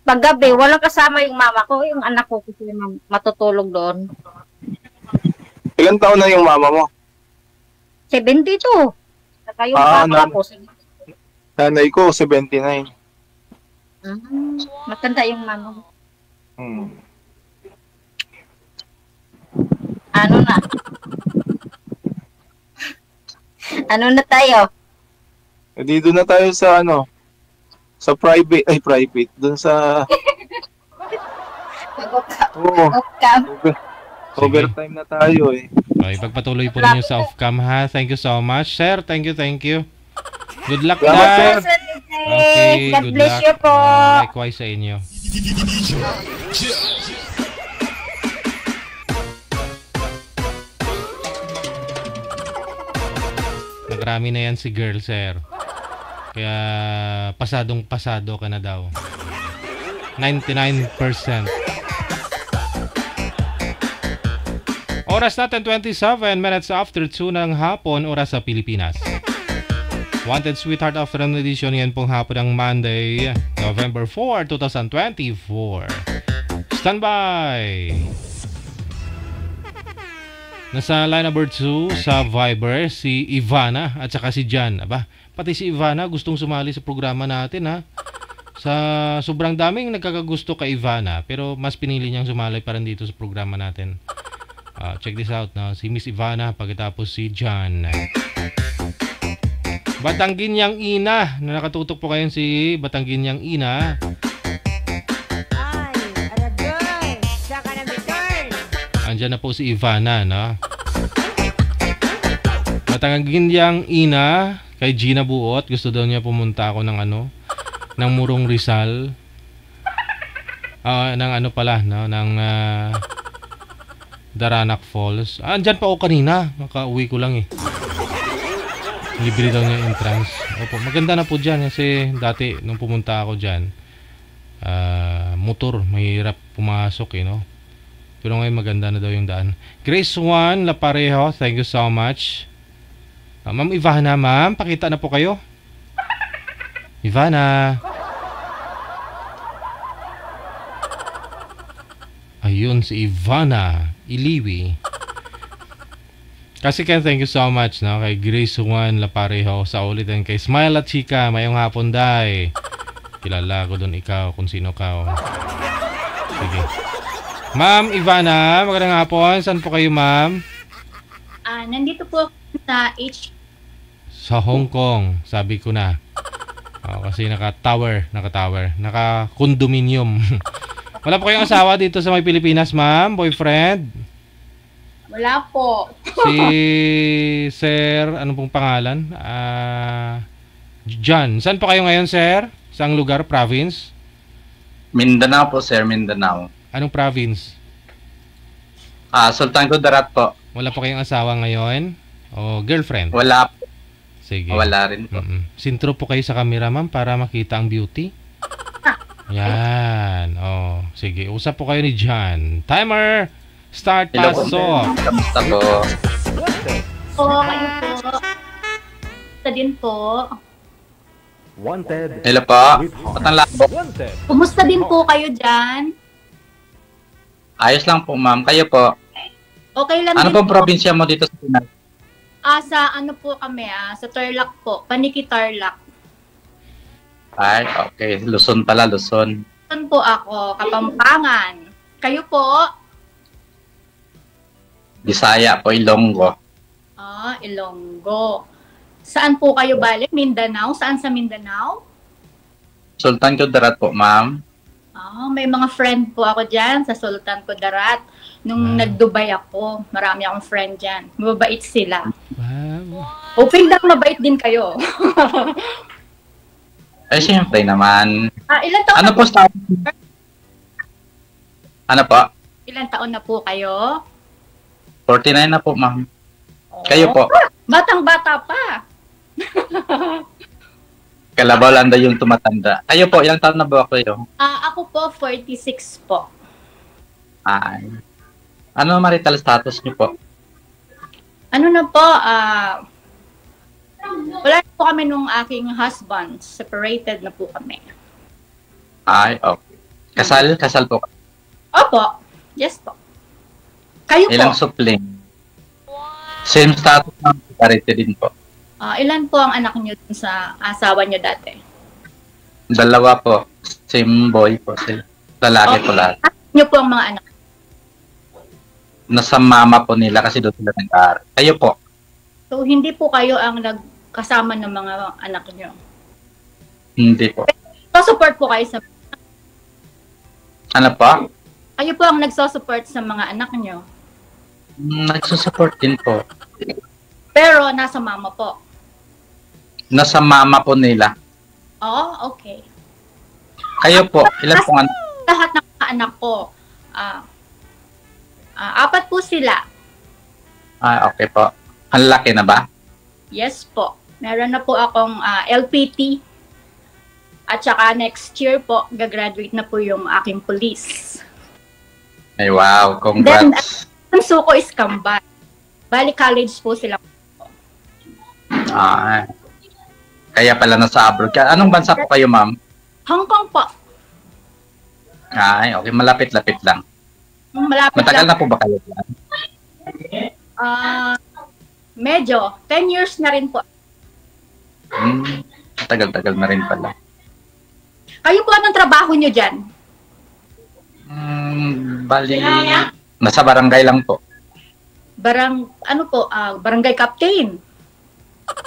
Paggabi, walang kasama yung mama ko, yung anak ko kasi matutulog doon. Ilan taon na yung mama mo? 72. Saka yung Ah, papa ko, Nanay ko, 79. matanda yung mama mo. Hmm. Ano na? Ano na tayo? Dito na tayo sa sa private, dun sa, oo, overtime na tayo eh. Okay, pagpatuloy po ninyo sa off-cam ha. Thank you so much, sir. Thank you. Good luck, Salamat, Dad. sir. Okay, God good bless luck. you po. Likewise sa inyo. Nagrami na yan si girl, sir. Kaya pasadong-pasado ka na daw. 99%. Oras natin 27 minutes after 2 ng hapon, oras sa Pilipinas. Wanted Sweetheart Afternoon Edition, yan pong hapon ng Monday, November 4, 2024. Standby! Nasa line number 2 sa Viber, si Ivana at saka si Jan. Aba, pati si Ivana gustong sumali sa programa natin ha. Sa sobrang daming nagkakagusto kay Ivana, pero mas pinili niyang sumali pa rin dito sa programa natin. Check this out na si Miss Ivana pagkatapos si Jan. Batangginyang Ina. Na nakatutok po kayo si Batangginyang Ina. Ay, Aragoy, saka na return. Andyan na po si Ivana, no? Batangginyang Ina kay Gina Buot. Gusto daw niya pumunta ako ng ng Murong Rizal. Ng no? Ng Daranac Falls. Andyan pa ako kanina. Makauwi ko lang eh. Libre daw niya entrance. Opo, maganda na po dyan kasi dati nung pumunta ako dyan, motor, mahirap pumasok eh, no? Pero ngayon maganda na daw yung daan. Grace Juan Laparejo, thank you so much. Ma'am Ivana, ma'am, pakita na po kayo. Ivana. Ayun, si Ivana Iliwi. Kasi thank you so much, no? Kay Grace Juan Laparejo sa ulitin. Kay Smile at Chika, mayong hapon, day. Kilala ko doon ikaw, kung sino ka. Sige. Ma'am Ivana, magandang hapon. Saan po kayo, ma'am? Nandito po sa Sa Hong Kong, sabi ko na. Kasi naka-tower. Naka-condominium. Wala po kayong asawa dito sa may Pilipinas, ma'am? Boyfriend? Wala po. Si Sir, ano pong pangalan? John. Saan po kayo ngayon, sir? Saang lugar? Province? Mindanao po, sir. Mindanao. Anong province? Sultan Kudarat po. Wala po kayong asawa ngayon? O girlfriend? Wala po. Sige. Wala rin po. Sintro po kayo sa camera, ma'am, para makita ang beauty. Yan. Sige. Usap po kayo ni John. Timer! Start pasok. Kamusta po? Kayo po. Kamusta din po. Wanted. Hello po. Patang labo. Wanted. Kumusta din po kayo dyan? Ayos lang po, ma'am. Kayo po. Okay lang Ano din pong probinsya mo dito sa Pinas? Sa ano po kami, sa Tarlac po. Paniki Tarlac. Ay, okay. Luzon pala, Luzon. Saan po ako? Kapampangan. Kayo po? Bisaya po, Ilonggo. Ilonggo. Saan po kayo balik? Mindanao? Saan sa Mindanao? Sultan Kudarat po, ma'am. May mga friend po ako dyan sa Sultan Kudarat. Nung nag-Dubai ako, marami akong friend dyan. Mababait sila. Wow. Hoping lang mabait din kayo. Ay, siyempre naman. Ilan taon Ano na po sa... Ano po? Ilan taon na po kayo? 49 na po, ma'am. Kayo po. Batang-bata pa. Kalabaw lang daw yung tumatanda. Kayo po, ilang taon na ba kayo? Ako po, 46 po. Ay. Ano marital status niyo po? Ano na po, wala na po kami nung aking husband. Separated na po kami. Ay, okay. Kasal? Kasal po. Opo. Yes po. Kayo Ilang po? supling? Same status ng separated din po. Ilan po ang anak niyo dun sa asawa niyo dati? Dalawa po. Same boy po sila. Lalaki po lahat. Niyo po ang mga anak. Nasa mama po nila kasi doon sila nag-aaral. Kayo po? So, hindi po kayo ang nagkasama ng mga anak niyo? Hindi po. So, support po kayo sa... Ano po? Kayo po ang nagsusupport sa mga anak niyo? Nagsusupport din po. Pero nasa mama po? Nasa mama po nila. Okay. Kayo po, ilan po anak? Lahat ng mga anak ko, 4 po sila. Okay po. Ang laki na ba? Yes po. Meron na po akong LPT. At saka next year po, gagraduate na po yung aking police. Ay, wow. Congrats. Ang suko is Kambal. Bali college po sila. Kaya pala nasa abroad. Anong bansa po kayo, ma'am? Hong Kong po. Ay, okay. Malapit-lapit lang. Malapit Matagal lang. na po ba kayo dyan? Medyo. 10 years na rin po. Tagal-tagal na rin pala. Kayo po, anong trabaho nyo dyan? Bali, nasa barangay lang po. Barangay captain.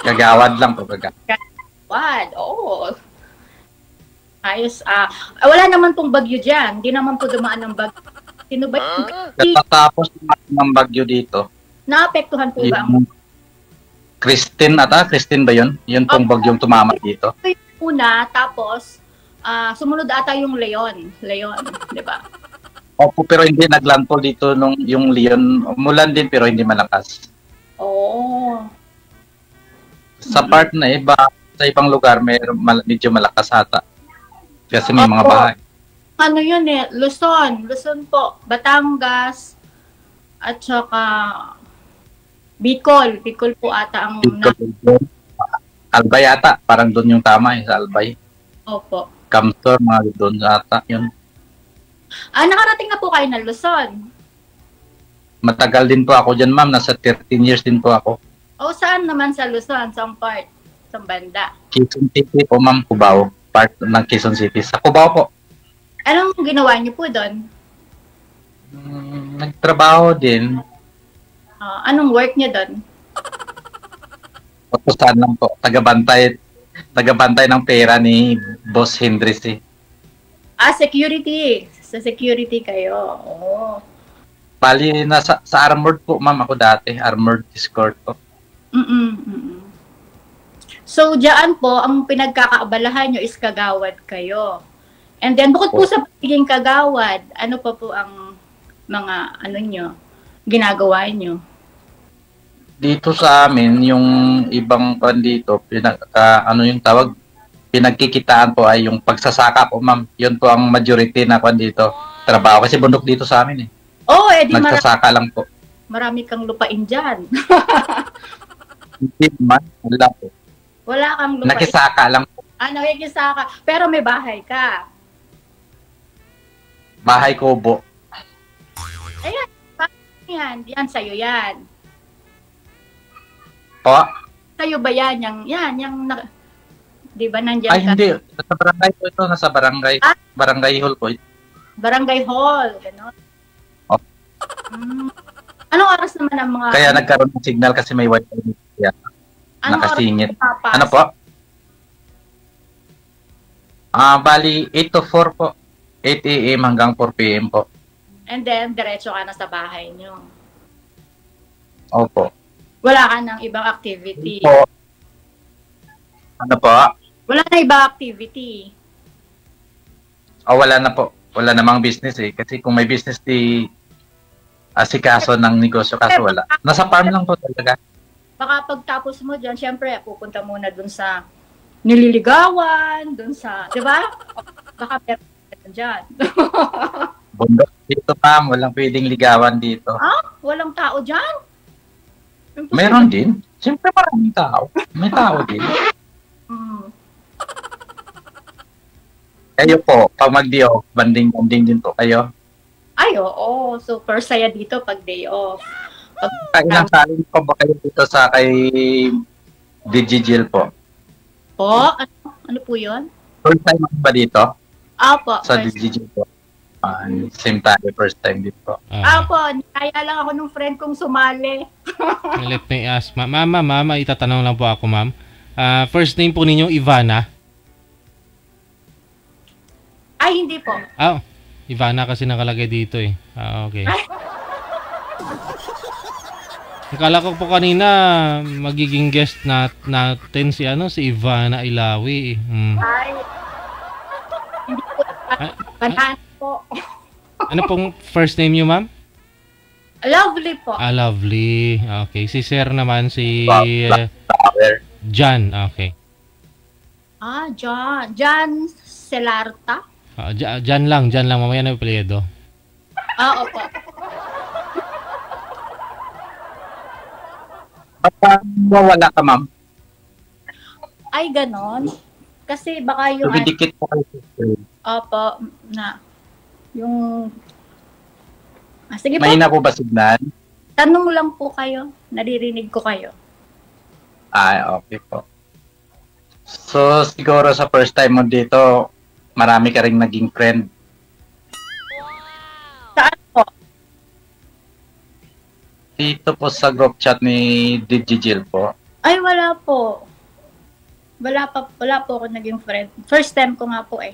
Kagawad lang po, kagawad. What? Oo. Ayos. Wala naman pong bagyo dyan. Hindi naman po dumaan ng bagyo. Sino ba yung Katatapos ng bagyo dito, naapektuhan po ba ang Christine ba yun? Yun pong bagyong tumama dito. una, tapos sumunod ata yung Leon. Leon, di ba? Opo, pero hindi naglandfall dito nung yung Leon. Umulan din pero hindi malakas. Oo. Sa part na iba, sa ibang lugar, medyo malakas ata. Kasi may mga Opo. bahay. Ano yun Luzon. Luzon po. Batangas. At saka Bicol. Bicol po ata ang Albay ata, parang doon yung tama sa Albay. Opo. Camsor, mga doon ata yun. Nakarating na po kayo ng Luzon. Matagal din po ako dyan, ma'am. Nasa 13 years din po ako. O saan naman sa Luzon? Saan part? Saan banda? Quezon City po, ma'am. Cubao. Part ng Quezon City. Sa Cubao po. Anong ginawa niyo po doon? Nagtrabaho din. Anong work niyo doon? Papustahan lang po. Tagabantay ng pera ni Boss Hendris eh. Security. Sa security kayo. Oo. Bali, sa armored po, ma'am, ako dati. Armored escort po. So, diyan po, ang pinagkakaabalahan nyo is kagawad kayo. And then, bukod po sa pagiging kagawad, ano pa po ang mga, ginagawa nyo? Dito sa amin, yung ibang kan dito, yung tawag, pinagkikitaan po ay yung pagsasaka po, ma'am. Yun po ang majority na kan dito. Trabaho kasi bundok dito sa amin eh. Oo, di nagsasaka lang po. Marami kang lupain dyan. Hindi man, wala po. Wala kang lupain. Nakisaka lang po. Nakikisaka. Pero may bahay ka. Bahay kubo. Ayan, yan, sa'yo yan. Po? Sa'yo ba yan? Di ba nandyan Ay, ka? hindi. Nasa barangay po ito. Nasa barangay. Barangay hall po. Barangay hall. Gano'n. Oh. Anong oras naman ang mga... Kaya nagkaroon ng signal kasi may wifi. Yeah. Nakasingit. Ano po? Bali, 8 to 4 po. 8 a.m. hanggang 4 p.m. po. And then, diretso ka na sa bahay nyo. Opo. Wala ka ng ibang activity. Po. Ano po? Wala na ibang activity. Wala na po. Wala namang business eh. Kasi kung may business di asikaso ng negosyo kaso wala. Nasa farm lang po talaga. Baka pagtapos mo dyan, syempre, pupunta muna dun sa nililigawan, dun sa, di ba? Baka meron dyan. Bundok dito, ma'am. Walang pwedeng ligawan dito. Walang tao dyan? Meron din. Siyempre maraming tao. May tao din. Kayo po, pag mag-day off, banding-banding din po kayo. Ay, oo. Super saya dito pag day off. Ilang salin po ba kayo dito sa kay DGGL po? Po? Ano po yun? First time ba dito? Apo. Sa DGGL po. Same time, first time dito po. Apo, kaya lang ako nung friend kong sumali. Let me ask, mama, itatanong lang po ako, ma'am. First name po ninyo, Ivana? Ay, hindi po. Ivana kasi nakalagay dito eh. Okay. Akala ko po kanina magiging guest natin si Ivana Ilawi. Ay. Hindi po. Banana po. Ano pong first name niyo, ma'am? Lovely po. Lovely. Okay. Si Sir naman si John. Okay. John Celarta. John lang. Mamaya na yung apelyido. Opo. Wala ka, ma'am. Ay, ganon. Kasi baka yung... Dikit po kayo. Opo, yung... sige po. Mahina po ba signal? Tanong lang po kayo. Naririnig ko kayo. Okay po. So, siguro sa first time mo dito, marami ka rin naging friend. Saan po? Dito po sa group chat ni DGGL po. Ay, wala po. Wala po ako naging friend. First time ko nga po eh.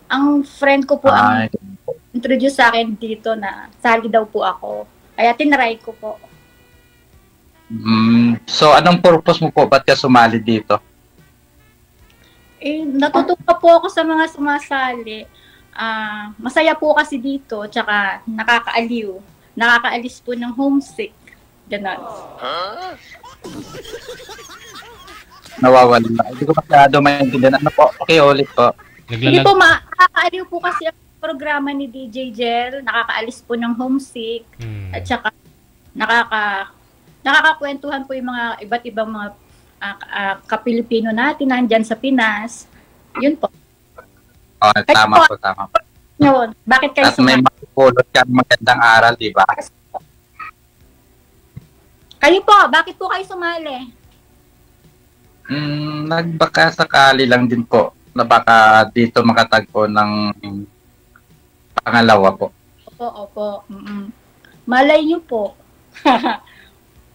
Ang friend ko po ang Ay, introduce sa akin dito na sali daw po ako. Kaya tinry ko po. so, anong purpose mo po? Ba't ka sumali dito? Eh, natutuwa po ako sa mga sumasali. Masaya po kasi dito, tsaka nakakaaliw. Nakakaalis po ng homesick. Ganon. Nawawala. Hindi ko masyado maintindihan. Ano po? Okay, ulit po. Hindi Naglalag. po, nakakaaliw po kasi ang programa ni DJ Jel. Nakakaalis po ng homesick. At saka nakakakwentuhan po yung mga iba't ibang mga kapilipino natin nandyan sa Pinas. Yun po. Oh, tama po, tama po. Yun. Bakit kayo At may makipulot ka magandang aral, di ba? Kayo po, bakit po kayo sumali? Nagbaka sakali lang din po na baka dito makatagpo ng pangalawa po. Opo. Malay niyo po.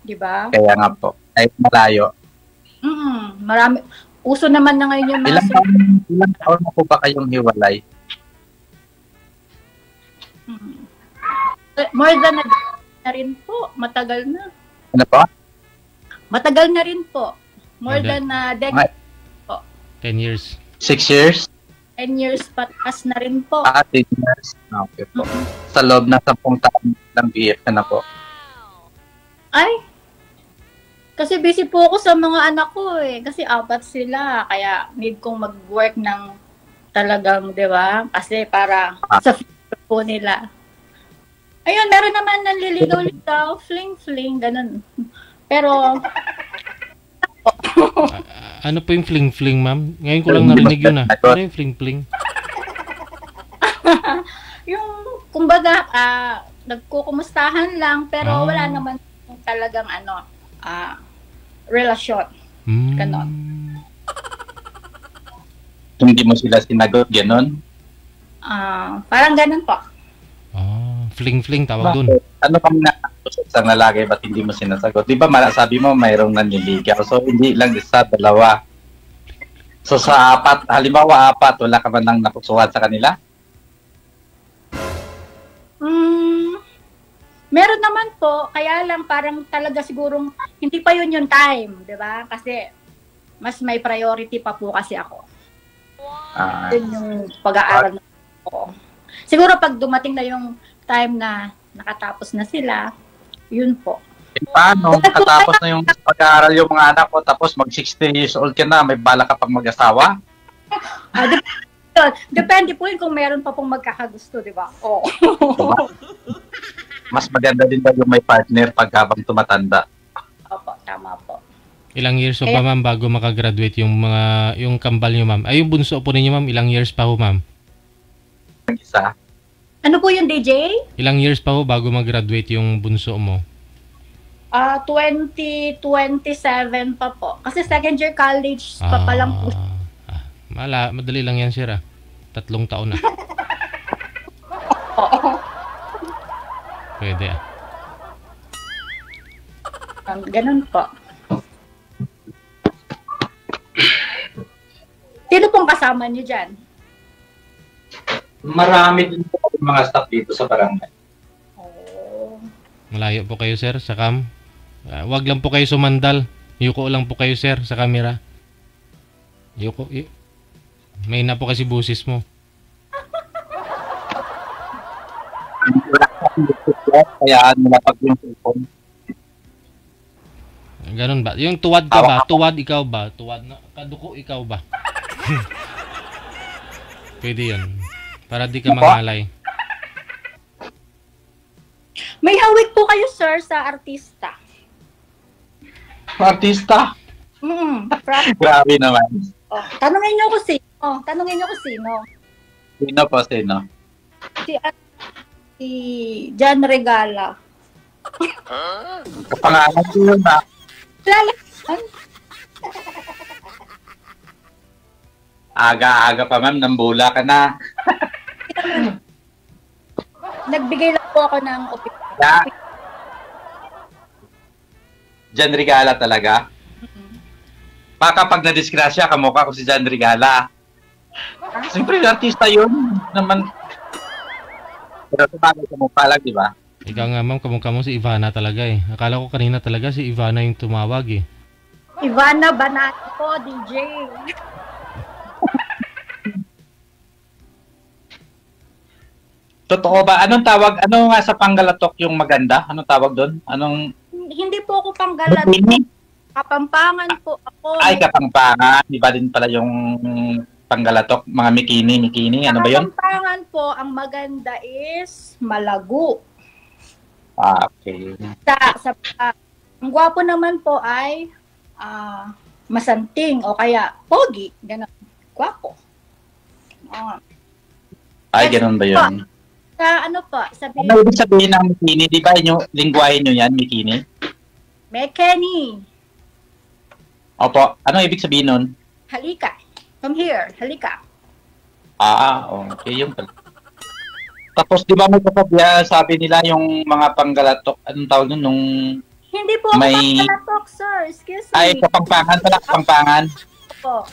Di ba? Kaya nga po. Kahit malayo. Marami. Uso naman na ngayon yung mga Ilang taon na po ba kayong hiwalay? More than na rin po. Matagal na. Ano po? Matagal na rin po. More More than a decade. 10 years. 6 years? 10 years patas na rin po. 10 years. Okay po. Sa loob ng 10 taon ng BF ka na po. Ay! Kasi busy po ako sa mga anak ko eh. Kasi 4 sila. Kaya need kong mag-work ng talagang, di ba? Kasi para sa future po nila. Ayun, meron naman nanliligaw-ligaw, fling-fling, ganun. Pero, Ano po yung fling-fling, ma'am? Ngayon ko lang narinig yun Ano yung fling-fling? yung, kumbaga, nagkukumustahan lang, pero wala naman talagang relasyon. Ganon. Hindi mo sila sinagot, gano'n? Parang ganon po. Fling-fling tawag dun. Ano pang sa lalaki, ba't hindi mo sinasagot? Di ba sabi mo mayroong nanliligaw? So, hindi lang isa, dalawa. So, sa 4, halimbawa 4, wala ka man nang napusuhan sa kanila? Meron naman po, kaya lang parang talaga sigurong hindi pa yun yung time, di ba? Kasi mas may priority pa po kasi ako. Yun yung pag-aaral na ko. Siguro pag dumating na yung time na nakatapos na sila, yun po. Paano? Katapos na yung pag-aaral yung mga anak ko, tapos mag 60 years old ka na, may bala ka pang mag-asawa? Depende po yun kung meron pa pong magkakagusto, di ba? Oo. Mas maganda din ba yung may partner pag habang tumatanda? Opo, tama po. Ilang years pa ma'am bago makagraduate yung kambal niyo ma'am? Ay, yung bunso po ninyo ma'am, ilang years pa ho ma'am? Isa. Ano po yung DJ? Ilang years pa ho bago mag-graduate yung bunso mo? 2027 pa po. Kasi second year college pa lang po. Madali lang yan, sir. 3 taon na. Pwede Ganun po. Sino pong kasama niyo dyan? Marami din po yung mga staff dito sa barangay. Malayo po kayo, sir, sa cam. Wag lang po kayo sumandal. Yuko lang po kayo, sir, sa camera. Yuko. May na po kasi busis mo. Kaya nalapag yung cellphone. Ganun ba? Yung tuwad ka ba? Tuwad ikaw ba? Tuwad na kaduko ikaw ba? Pwede yun. Para di ka mangalay. May hawig po kayo, sir, sa artista. Artista? Grabe naman. Tanungin niyo ko sino. Sino po, sino? Si Jan Regala. Kapangalan ko yun na. Aga-aga pa ma'am, nambula ka na. Nagbigay lang po ako ng opinion. Jan Regala talaga? Baka pag na-disgrasya, kamukha ko si John Regala. Siyempre, artista yun naman. Pero sabagay kamukha lang, di ba? Ikaw nga ma'am, kamukha mo si Ivana talaga eh. Akala ko kanina talaga si Ivana yung tumawag eh. Ivana Banato po, DJ. Totoo ba? Anong tawag? Ano nga sa Panggalatok yung maganda? Anong tawag doon? Anong... Hindi po ako panggalat. Kapampangan po ako. Ay, Kapampangan. Iba din pala yung Panggalatok. Mga Mikini. Ano ba yun? Kapampangan po, ang maganda is Malago. Ah, okay. Ang gwapo naman po ay Masanting o kaya Pogi. Ganun. Gwapo. Ay, ganun ba yun? Sa ano po? Sabihin, Ano ibig sabihin ng Mikini? Di ba yung lingwahe nyo yan, Mikini? Mekeni. Opo. Ano ibig sabihin nun? Halika. Come here. Halika. Okay. Yung pala. Tapos, di ba may kasabihan, sabi nila yung mga Panggalatok, anong tawag nun? Nung Hindi po ako may... pangkalatok, sir. Excuse me. Ay, Kapampangan pala, Kapampangan. Po.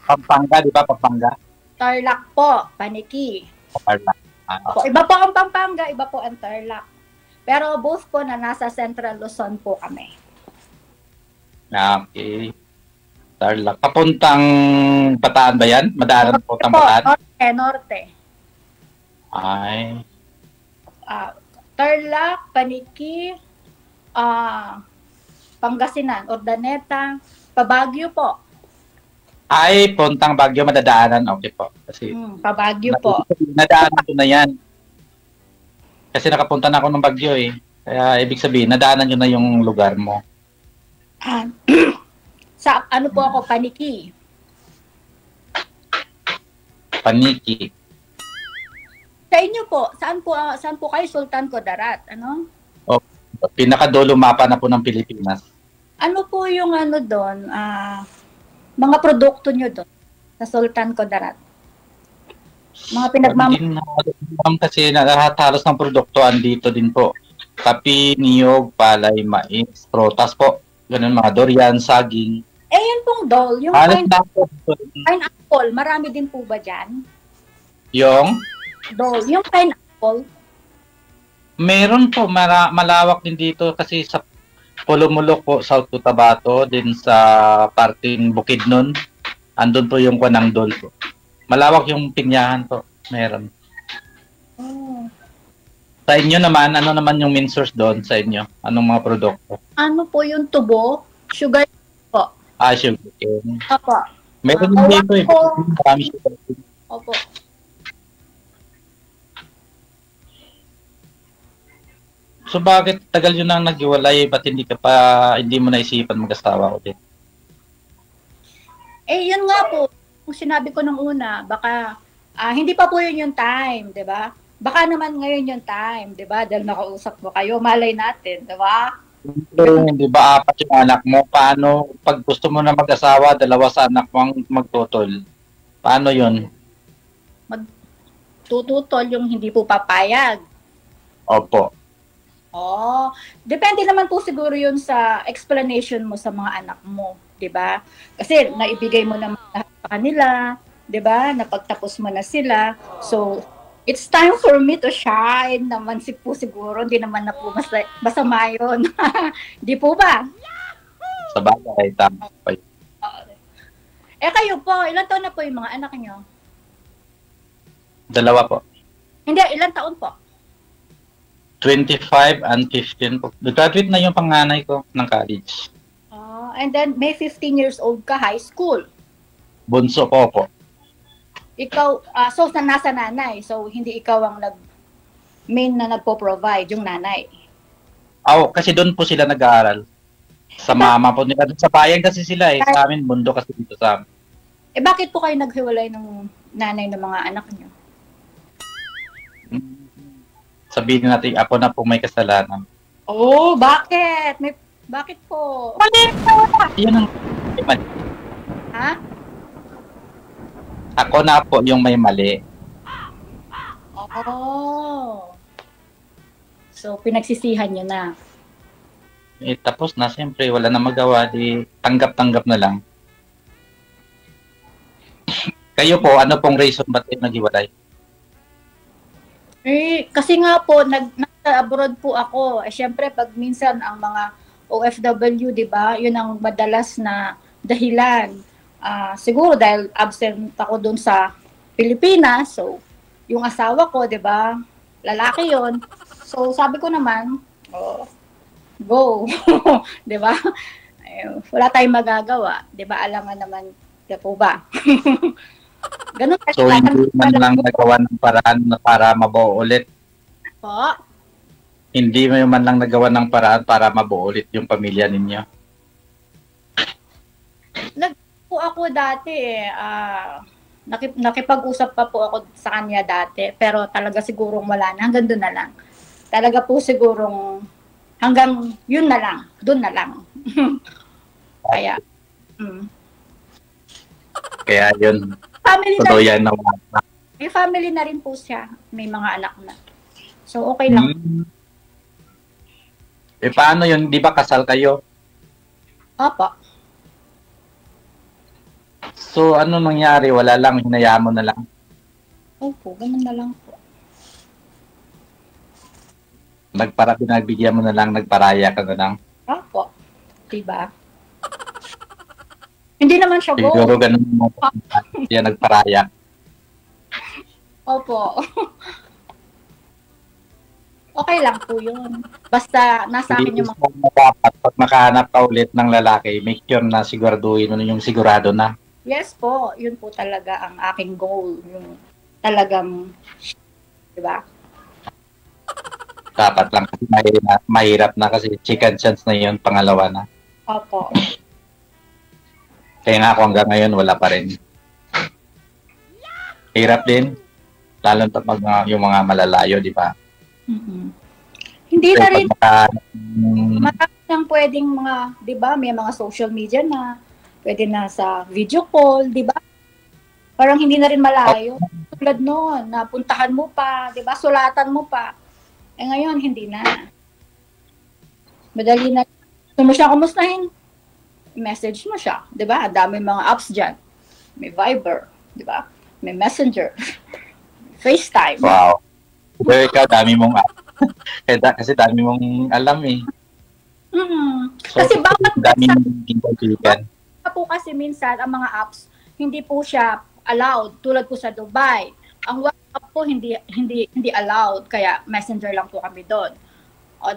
Pampanga, di ba? Pampanga. Tarlac po. Paniki. Pampanga. Po. Iba po ang Pampanga, iba po ang Tarlac. Pero both po na nasa Central Luzon po kami. Okay. Tarlac. Papuntang Bataan ba yan? Madaanan po ng Bataan? Norte. Ay. Tarlac, Paniki, Pangasinan, Urdaneta, Pabagyo po. Ay, puntang Baguio, madadaanan. Okay po. Kasi Pabagyo po. nadaanan ko na yan. Kasi nakapunta na ako ng Baguio eh. Kaya ibig sabihin, nadaanan nyo na yung lugar mo. Sa ano po ako, Paniki. Paniki. Sa inyo po, saan po kayo, Sultan Kudarat? Ano? Pinakadulo mapa na po ng Pilipinas. Ano po yung ano doon, mga produkto nyo doon sa Sultan Kudarat? Mga Kasi lahat halos ng produkto andito din po. Kapi, niyog, palay, mais, protas po. Ganun mga durian, saging. Yun pong dol, yung pineapple, marami din po ba dyan? Yung? Dol, yung pineapple. Meron po, malawak din dito kasi sa Pulumulok po, South Cotabato, din sa parting Bukidnon. Andun po yung Kwanang Dol po. Malawak yung pinyahan po. Meron. Sa inyo naman, ano naman yung main source doon sa inyo? Anong mga produkto? Ano po yung tubo? Sugar po. Sugar cane. Opo. Meron din dito eh. Marami sugar cane. Opo. So bakit tagal yun nang naghiwalay? Ba't hindi mo naisipan mag-asawa ulit? Yun nga po. Kung sinabi ko nung una, baka hindi pa po yun yung time, di ba? Baka naman ngayon yung time, di ba? Dahil nakausap mo kayo, malay natin, di ba? Di ba 4 yung anak mo? Paano pag gusto mo na mag-asawa, 2 sa anak mo ang magtutol? Paano yun? Magtututol yung hindi po papayag. Opo. Depende naman po siguro yun sa explanation mo sa mga anak mo, 'di ba? Kasi naibigay mo naman lahat sa kanila, 'di ba? Napagtapos mo na sila. So, it's time for me to shine naman po siguro, hindi naman na po masama yun. Di po ba? Sa bagay, tama pa yun. Kayo po, ilan taon na po yung mga anak niyo? 2 po. Hindi, ilan taon po? 25 and 15 po. Graduate na yung panganay ko ng college. And then may 15 years old ka, high school. Bunso po. Ikaw, so nasa nanay. So hindi ikaw ang main na nagpo-provide, yung nanay. Kasi doon po sila nag-aaral. Sa mama po nila. Sa bayan kasi sila eh. Sa amin, mundo kasi dito sa amin. Bakit po kayo naghiwalay ng nanay ng mga anak niyo? Sabihin natin, ako na po may kasalanan. Bakit? Bakit po? Yun ang mali. Ha? Ako na po yung may mali. So, pinagsisihan nyo na. tapos na, siyempre, wala na magawa, di tanggap-tanggap na lang. Kayo po, ano pong reason ba't kayo naghiwalay? Kasi nga po, nasa abroad po ako. Syempre, pag minsan ang mga OFW, di ba, yun ang madalas na dahilan. Siguro dahil absent ako dun sa Pilipinas, so yung asawa ko, di ba, lalaki yon. So sabi ko naman, go, di ba? Wala tayong magagawa, di ba? Alangan naman, di po ba? Ganun. So hindi man lang nagawa ng paraan na para mabuo ulit? Po? Hindi man lang nagawa ng paraan para mabuo ulit yung pamilya ninyo? Po ako dati nakipag-usap pa po ako sa kanya dati, pero talaga sigurong wala na, hanggang doon na lang. Talaga po sigurong hanggang yun na lang, doon na lang. Kaya, Kaya yun, family na, tuluyan na. may family na rin po siya, may mga anak na. So okay lang. Paano yun? Di ba kasal kayo? Opo. So, ano nangyari? Wala lang, hinayaan mo na lang. Opo, ganun na lang po. Pinagbigyan mo na lang, nagparaya ka na lang. Opo. Diba? Hindi naman siya go. Siguro ganun mo. Yan, nagparaya. Opo. Okay lang po yun. Basta nasa akin yung mga... Dapat, pag makahanap ka ulit ng lalaki, make sure na siguraduhin mo yung sigurado na. Yes po, yun po talaga ang aking goal. Yung talagang, di ba? Dapat lang kasi mahirap na kasi chicken chance na yun, pangalawa na. Opo. Kaya nga ako hanggang ngayon wala pa rin. Hirap din. Lalo na pag yung mga malalayo, di ba? Hindi na rin, Marami nang pwedeng mga, di ba, may mga social media na, pwede na sa video call, di ba? Parang hindi na rin malayo. Tulad noon, napuntahan mo pa, di ba? Sulatan mo pa. Ngayon, hindi na. Madali na. Gusto mo siya kumustahin? Message mo siya, di ba? Dami mga apps dyan. May Viber, di ba? May Messenger. FaceTime. Wow. Pero ikaw, dami mong kasi dami mong alam eh. So, Kasi bawat dami kaibigan. po kasi minsan ang mga apps hindi po siya allowed, tulad po sa Dubai. Ang WhatsApp po hindi allowed, kaya Messenger lang po kami doon.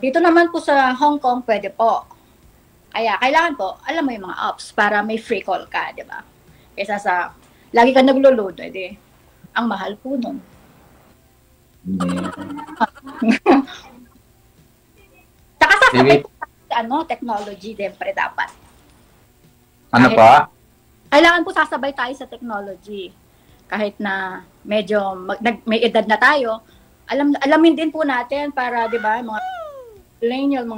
Dito naman po sa Hong Kong pwede po. Kaya kailangan po alam mo yung mga apps para may free call ka, di ba? Kaysa sa lagi ka naglo-load, edi ang mahal po nun. Saka sasabay technology siyempre dapat. Ano pa? Kailangan po sasabay tayo sa technology. Kahit na medyo may edad na tayo, alamin din po natin para, di ba, mga millennial,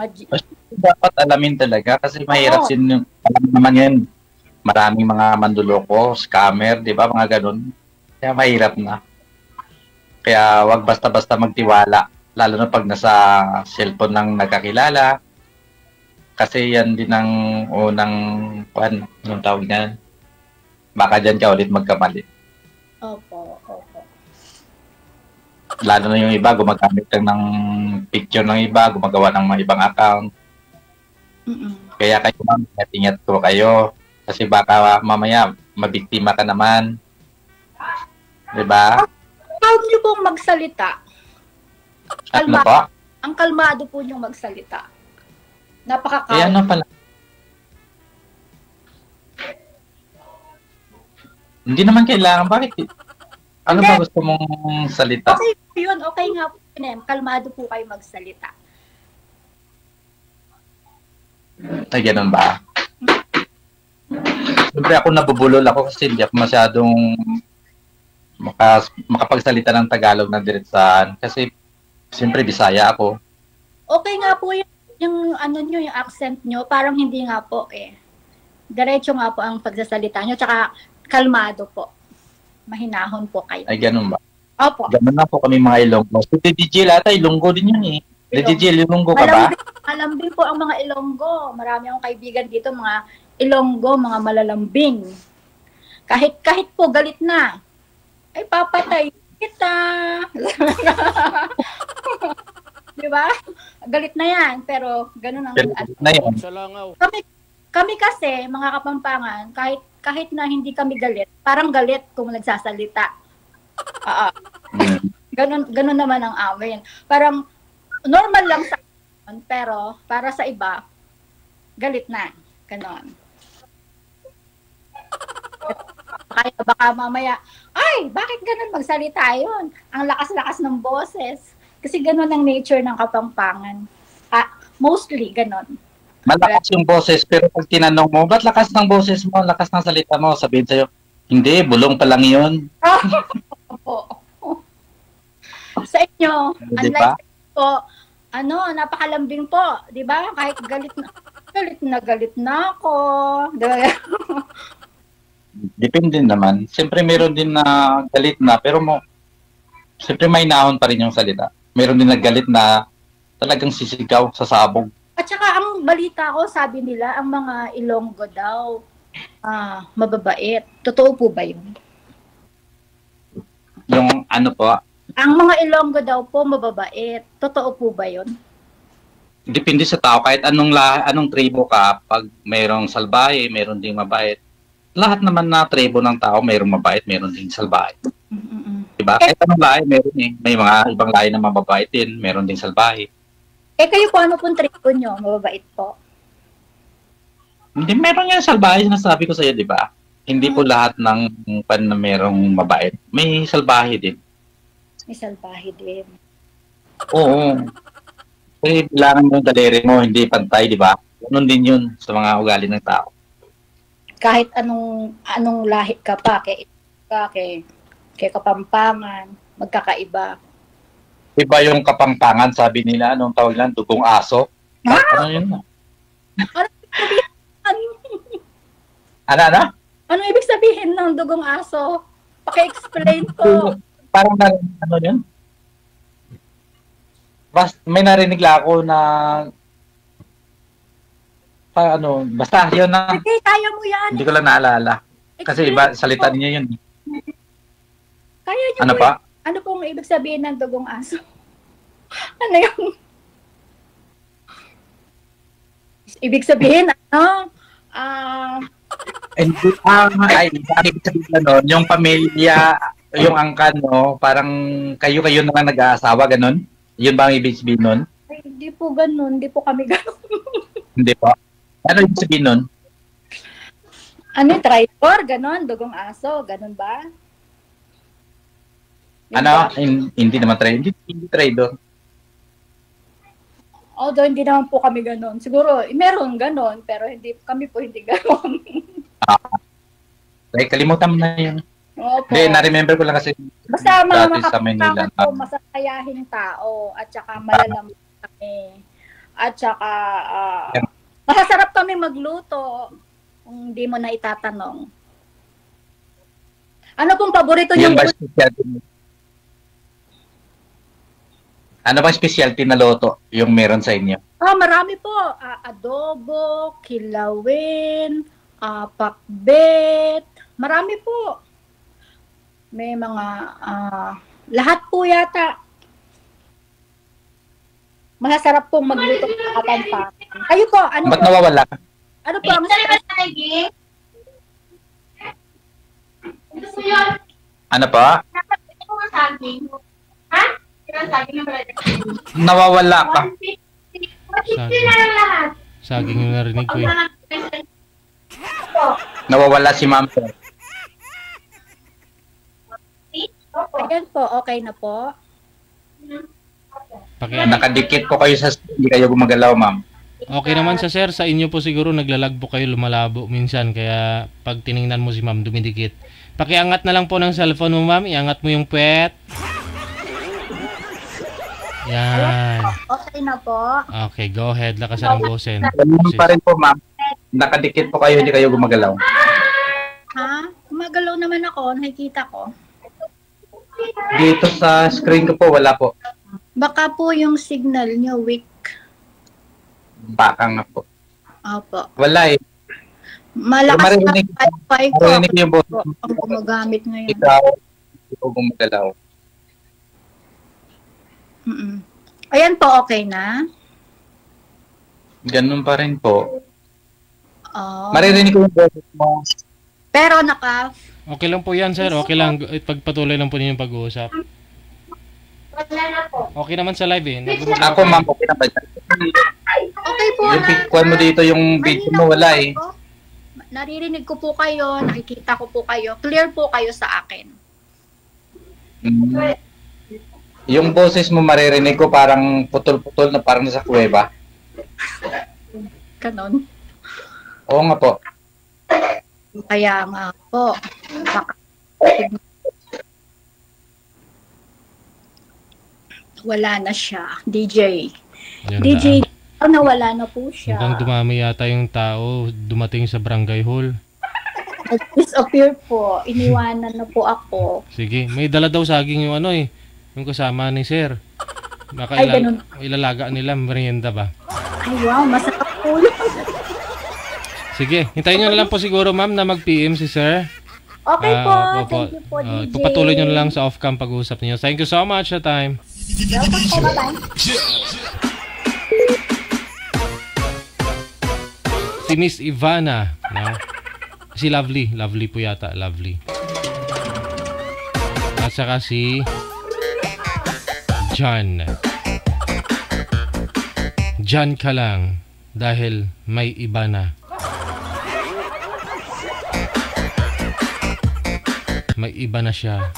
dapat alamin talaga kasi mahirap alam naman yan. Maraming mga manduloko, scammer, di ba, mga ganun. Kaya mahirap na. Kaya wag basta-basta magtiwala, lalo na pag nasa cellphone ng nagkakilala. Kasi yan din ang unang yung tawag niyan. Baka dyan ka ulit magkamali. Opo. Lalo na yung iba, gumagamit lang ng picture ng iba, gumagawa ng mga ibang account. Kaya kayo, ma'am, ingat ko kayo. Kasi baka mamaya, mabiktima ka naman. Diba? Huwag niyo pong magsalita. Ano po? Ang kalmado po niyong magsalita. Napaka-calm. Kaya na pala. Hindi naman kailangan. Bakit? Ano ba gusto mong salita? Okay yun. Okay nga po yun. Kalmado po kayo magsalita. Ay, ganun ba? Siyempre ako nabubulol ako kasi hindi ako masyadong makapagsalita ng Tagalog na diretsahan. Kasi siyempre Bisaya ako. Okay nga po yung accent nyo, parang hindi nga po eh. Diretso nga po ang pagsasalita nyo, tsaka kalmado po. Mahinahon po kayo. Ay, ganun ba? Opo. Ganun na po kami mga Ilonggo. Si DJ Lata, Ilonggo din yun eh. DJ, Ilonggo ka ba? Malalambing po ang mga Ilonggo. Marami akong kaibigan dito, mga Ilonggo, mga malalambing. Kahit po galit na, ay papatay kita. Di ba? Galit na yan, pero ganun ang Na yun. kami kasi, mga Kapampangan, kahit na hindi kami galit, parang galit kung nagsasalita. Ganun naman ang amin. Parang normal lang sa amin, pero para sa iba, galit na. Ganon. Kaya baka mamaya, ay, bakit ganun magsalita yun? Ang lakas-lakas ng boses. Kasi ganun ang nature ng Kapampangan. Mostly, ganun. Malakas yung boses, pero pag tinanong mo, ba't lakas ng boses mo, lakas ng salita mo, sabihin sa'yo, hindi, bulong pa lang yun. Sa inyo, Diba? unlike po, napakalambing po, di ba? Kahit galit na ako. Diba? Depende naman. Siyempre meron din na galit na, pero siyempre may nahon pa rin yung salita. Meron din na galit na talagang sisigaw sa sabog. At saka ang balita ko, sabi nila, ang mga Ilonggo daw, mababait. Totoo po ba yun? Yung ano po, Ang mga Ilonggo daw po mababait. Totoo po ba yun? depende sa tao. Kahit anong tribo ka, pag mayroong salbahe, meron ding mabait. Lahat naman na tribo ng tao, mayroong mabait, meron ding salbahe. Diba? Kahit anong lahi, meron eh. May mga ibang lahi na mababait din, meron ding salbahe. Kayo po, ano pong tribo nyo? Mababait po? Hindi, meron nga salbahe, sinasabi ko sa iyo, di ba? Hindi po lahat ng pan na merong mabait. May salbahe din. May salbahe din. Oo. Kasi bilangan mo yung daliri mo, hindi pantay, di ba? Ganun din yun sa mga ugali ng tao. Kahit anong lahi ka pa, kay Kapampangan, magkakaiba. Iba yung Kapampangan, sabi nila, anong tawag lang, dugong aso. Ano yun? Ano? Ano ibig sabihin ng dugong aso? Paki-explain po. Parang ano yun? May narinig lang ako na basta yun na. Sige, kaya mo yan. Hindi ko lang naalala. Kasi iba, salita niya yun. Kaya niyo Ano po pa? Ano pong ibig sabihin ng dugong aso? Ano yung ibig sabihin? Ibig sabihin nun, yung pamilya, yung angkan, no, parang kayo-kayo na lang nag-aasawa, ganun? Yun ba ang ibig sabihin nun? Ay, hindi po ganun. Hindi po kami ganun. Hindi po. Ano ibig sabihin nun? Ano yung traitor? Ganun? Dugong aso? Ganun ba? Hindi naman traitor. Hindi traitor. Although hindi naman po kami ganun. Siguro, meron ganun, pero kami po hindi ganun. Kalimutan mo na yun. Opo. Hindi, na-remember ko lang kasi Basta mga dati sa Manila. po, masasayahing tao, at saka malalamig kami. At saka, masasarap kami magluto kung hindi mo na itatanong. Ano pong paborito Yun niyong ba specialty? Ano bang specialty na loto yung meron sa inyo? Marami po. Adobo, kilawin, pakbet. Marami po. May mga, lahat po yata. Masasarap pong magluto ng Kapampangan. Kayo po, ano Ba't po? nawawala? Ano po? Ano pa? Nawawala ka. Saging yung narinig ko eh. Nawawala si Ma'am. Ayan po, okay na po. Nakadikit po kayo sa hindi kayo gumagalaw, Ma'am. Okay naman sa sir, sa inyo po siguro naglalag po kayo, lumalabo minsan, kaya pag tiningnan mo si ma'am dumidikit. Pakiangat na lang po ng cellphone mo, ma'am, iangat mo yung puwet. Yan. Okay na po. Okay, go ahead, lakasan ang boses. Ganun pa rin po, Ma'am. Nakadikit po kayo, hindi kayo gumagalaw. Ha? Gumagalaw naman ako, nakikita ko. Dito sa screen ko po, wala po. Baka po yung signal nyo weak. Baka nga po. Opo. Wala eh. Malakas na Marinig- Wi-Fi ko. Marinig yung boses Ako ang gumagamit ngayon. Ikaw, ikaw gumagalaw. Ayan po, okay na? Ganun pa rin po. Oh. Maririnig ko yung boses mo. Pero naka... Okay lang po yan, sir. Okay lang. Pagpatuloy lang po ninyo yung pag-uusap. Wala na po. Okay naman sa live eh. Ako, ma'am, okay na ba? Okay po. Yung pikuan mo dito, yung video mo, wala eh. Naririnig ko po kayo, nakikita ko po kayo. Clear po kayo sa akin. Yung boses mo maririnig ko parang putol-putol na parang nasa kuweba. Ganon. Oo nga po. Kaya nga po. Wala na siya. DJ. Yan DJ, na. nawala na po siya. Mukhang dumami yata yung tao dumating sa barangay hall. Disappear po. Iniwanan na po ako. Sige, may dala daw saging yung ano eh. Yung kasama ni sir. Baka Ay, ganun. ilalaga nila, merienda ba? Ay, wow. Masarap po yun. Sige, hintayin nyo na lang po siguro ma'am na mag-PM si sir. Okay po. Opo. Thank you po, DJ. Ipapatuloy nyo na lang sa off-cam pag-uusap niyo. Thank you so much sa time. Welcome po. Bye-bye. Si Miss Ivana, no? Si Lovely, Lovely po yata, Lovely. At saka si John. John ka lang dahil may iba na. May iba na siya.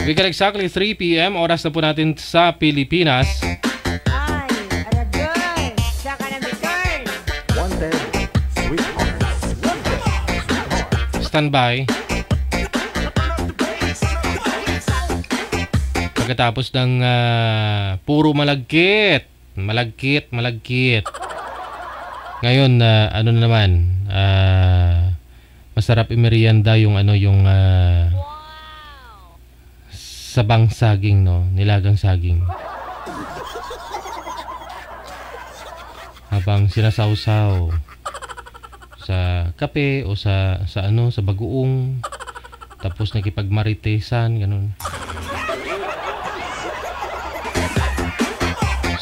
We got exactly 3 p.m. Oras na po natin sa Pilipinas. Ay, aragoy! Saka na return! Wanted, sweetheart. Standby. Pagkatapos ng puro malagkit. Malagkit. Ngayon, ano na naman, masarap imerienda yung yung sabang saging, no? Nilagang saging. Habang sinasawsaw sa kape o sa bagoong, tapos nakipagmaritesan, ganun.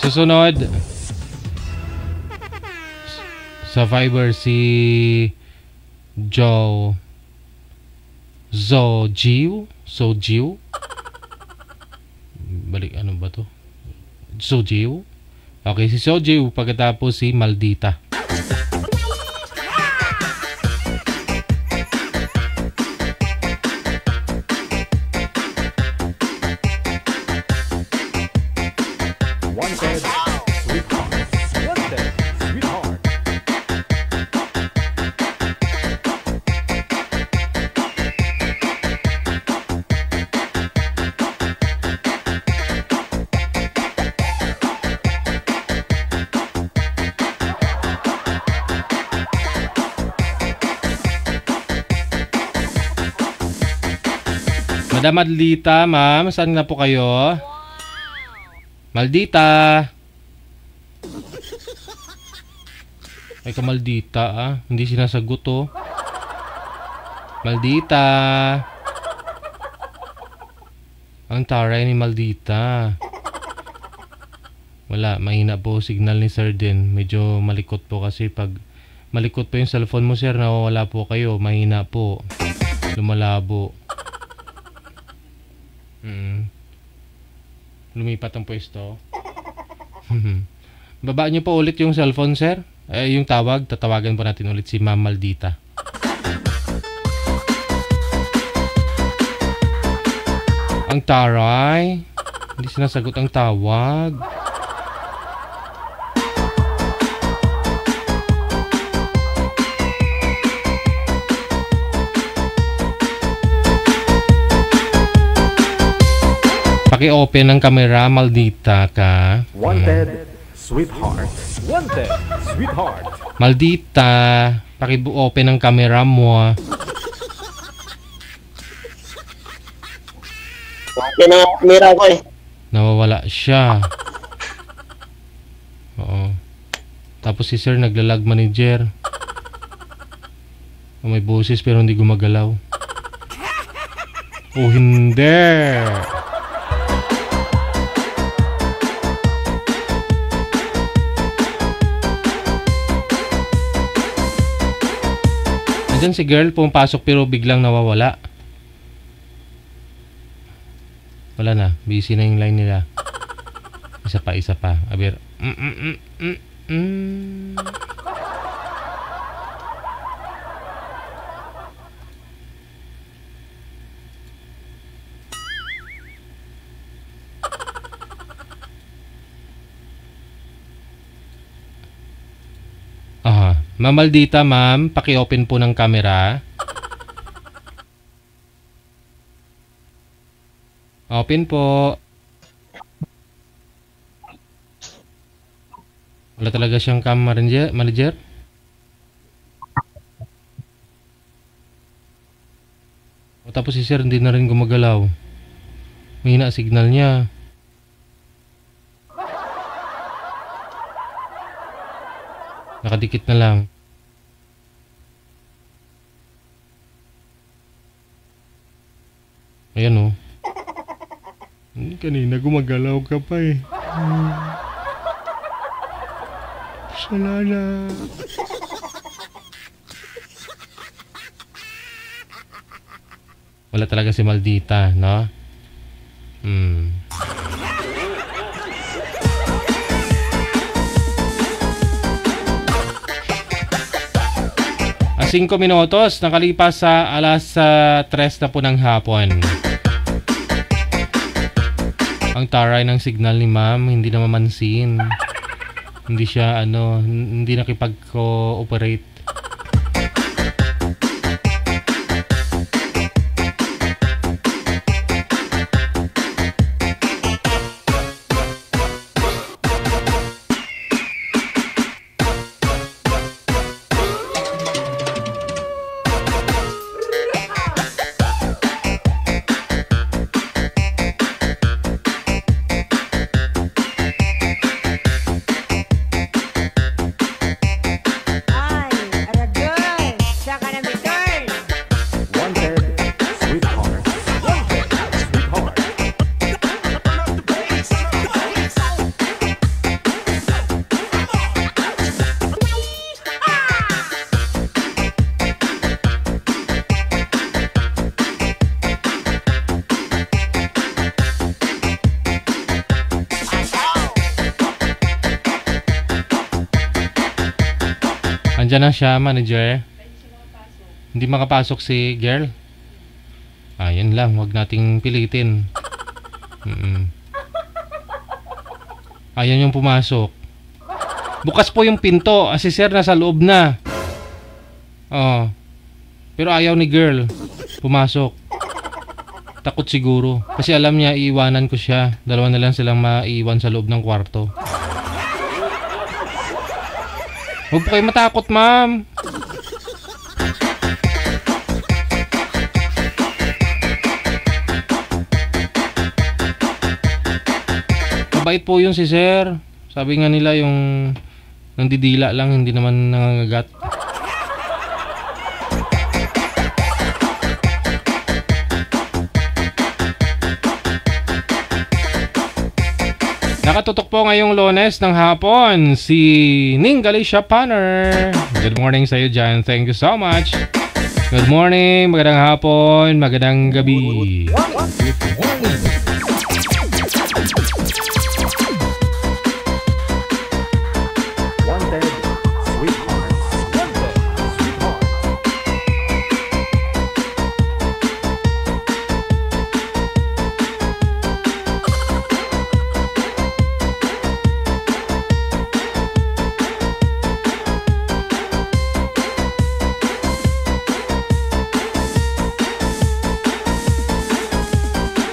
Susunod sa Viber si Sojiu. Balik, ano ba to? Sojiu. Okay, si Sojiu, pagkatapos si Maldita. Wanted, sweetheart. Wanted, sweetheart. Madam Maldita, ma'am, saan na po kayo? Maldita. Ay ka Maldita ah. Hindi sinasagot oh. Maldita. Ang taray ni Maldita. Wala, mahina po signal ni Sir din. Medyo malikot po kasi pag malikot po yung cellphone mo sir, nawawala po kayo. Mahina po. Lumalabo. Lumipat ang pwesto. Babaan niyo po ulit yung cellphone, sir. Yung tawag, tatawagan po natin ulit si Ma'am Maldita. Ang taray. Hindi sinasagot ang tawag. Paki-open ang camera, Maldita ka. Wanted, sweetheart. Wanted, sweetheart. Maldita, paki-open ang camera mo. Okay na, camera ko eh. Nawawala siya. Oo. Tapos si sir naglalag manager. May boses pero hindi gumagalaw. Oh, hindi. Nandiyan si girl, pumapasok pero biglang nawawala. Wala na, busy na yung line nila. Isa pa. Aber. Aha. Ma'am Maldita, ma'am, paki-open po ng camera. Open po. Wala talaga siyang cam manager? O tapos si sir hindi na rin gumagalaw. Mahina signal niya. Nakadikit na lang. Ayan o. Kanina gumagalaw ka pa eh. Salala. Wala talaga si Maldita, no? 5 minutos nakalipas sa alas 3 na po ng hapon. Ang taray ng signal ni ma'am, hindi na mamansin. Hindi siya hindi nakipag-cooperate. Andiyan na siya, manager. Hindi makapasok si girl. Yan lang, wag nating pilitin. Ayan yung pumasok. Bukas po yung pinto. Si sir nasa loob na. Pero ayaw ni girl pumasok. Takot siguro. Kasi alam niya iiwanan ko siya. Dalawa na lang silang maiiwan sa loob ng kwarto. Huwag po kayo matakot, ma'am. Mabait po yun si sir. Sabi nga nila yung nandidila lang, hindi naman nangangagat. Nakatutok po ngayong Lunes ng hapon si Ning Galicia Panner. Good morning sa iyo dyan. Thank you so much. Good morning, magandang hapon, magandang gabi.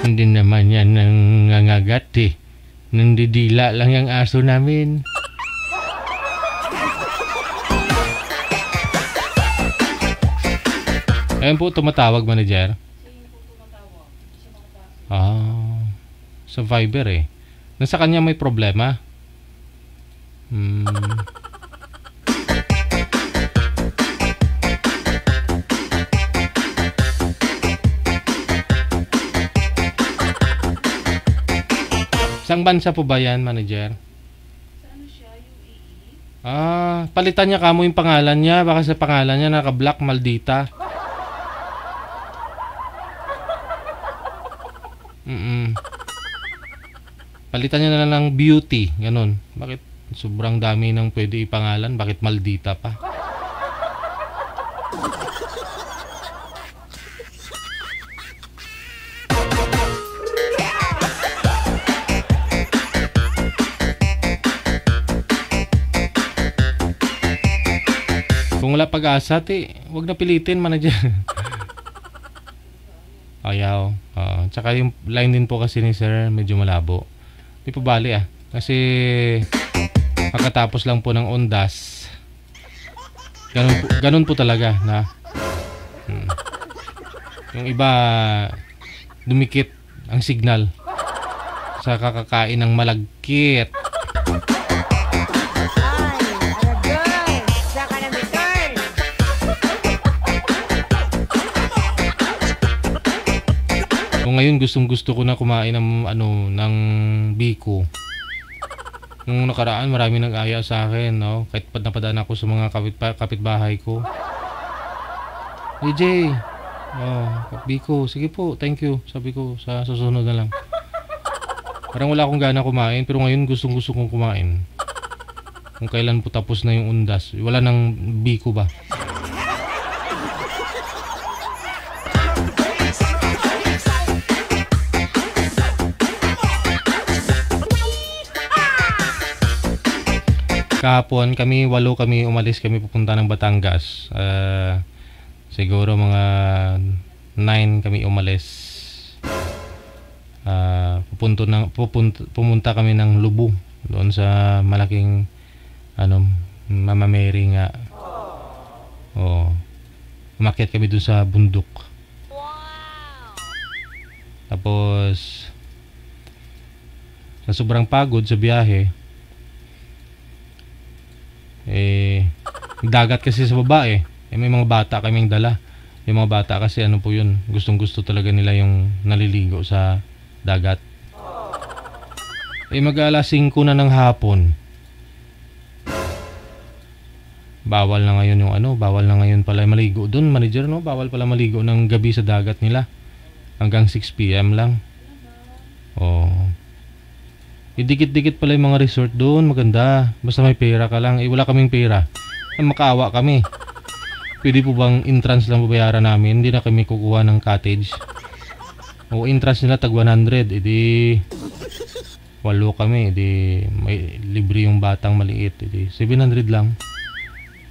Hindi naman yan nangangagat eh. Nandidila lang yung aso namin. Ayun po tumatawag, manager. sa Viber eh. Nasa kanya may problema. Saang bansa po ba yan, manager? Palitan niya kamo yung pangalan niya. Baka sa pangalan niya naka-black Maldita. Palitan niya na lang ng Beauty. Ganun. Bakit sobrang dami ng pwede ipangalan? Bakit Maldita pa? Kung wala pag-asa, wag na pilitin, manager. Ayaw. Tsaka yung line din po kasi ni sir, medyo malabo. Di po bali Kasi makatapos lang po ng ondas. Ganun po talaga na. Yung iba dumikit ang signal sa kakakain ng malagkit. Kung ngayon gustong-gusto ko na kumain ng ng biko. Nung nakaraan marami nag-aya sa akin, no? Kahit napadaan ako sa mga kapitbahay ko. AJ, biko, sige po, thank you. Sabi ko sa susunod na lang. Parang wala akong gana kumain, pero ngayon gustong-gusto kong kumain. Kung kailan po tapos na yung undas, wala nang biko ba? Kahapon kami, 8 kami, umalis kami pupunta ng Batangas. Siguro mga 9 kami umalis. Pumunta kami ng Lubu, doon sa malaking Mama Mary nga. Umakyat kami doon sa bundok. Tapos sa sobrang pagod sa biyahe, dagat kasi sa baba may mga bata kaming dala. Yung mga bata kasi po yun, gustong gusto talaga nila yung naliligo sa dagat. Mag-alas 5 na ng hapon. Bawal na ngayon bawal na ngayon pala maligo doon, manager, no? Bawal pala maligo ng gabi sa dagat nila. Hanggang 6 PM lang. Dikit-dikit pala yung mga resort doon, maganda. Basta may pera ka lang. Wala kaming pera. Makaawa kami. Pwede po bang entrance lang babayaran namin? Hindi na kami kukuha ng cottage. Entrance nila tag 100. 8 kami. May libre yung batang maliit. 700 lang.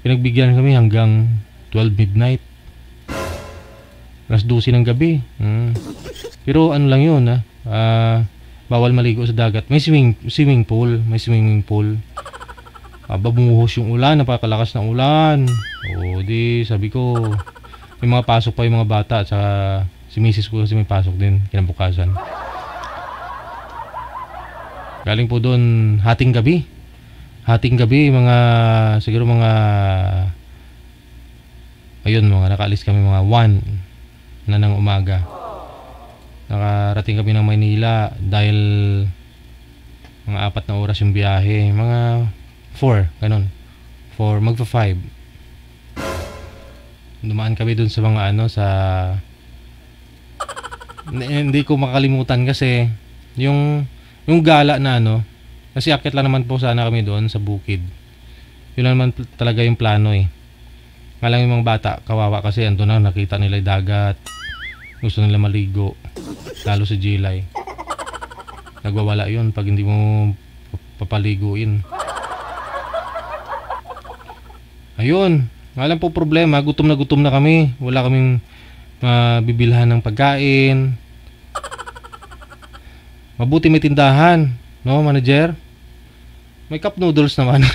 Pinagbigyan kami hanggang 12 midnight. Alas 12 ng gabi. Pero lang yun, bawal maligo sa dagat. May swimming pool. Bumuhos yung ulan, napakalakas ng ulan. Sabi ko, may mga pasok pa yung mga bata. At saka si misis ko kasi may pasok din kinabukasan. Galing po doon hating gabi, siguro mga nakaalis kami mga 1 na ng umaga. Nakarating kami ng Maynila dahil mga 4 na oras yung biyahe. Mga 4, ganun. 4, magpa 5. Dumaan kami dun sa mga hindi ko makalimutan kasi yung gala na kasi akyat lang naman po sana kami doon sa bukid. Yun naman talaga yung plano Nga lang yung mga bata, kawawa kasi ando na, nakita nila yung dagat. Gusto nila maligo. Lalo si Jilay. Nagwawala yun pag hindi mo papaliguin. Ayun. Nga lang po problema, gutom na kami. Wala kaming bibilhan ng pagkain. Mabuti may tindahan, no, manager? May cup noodles naman.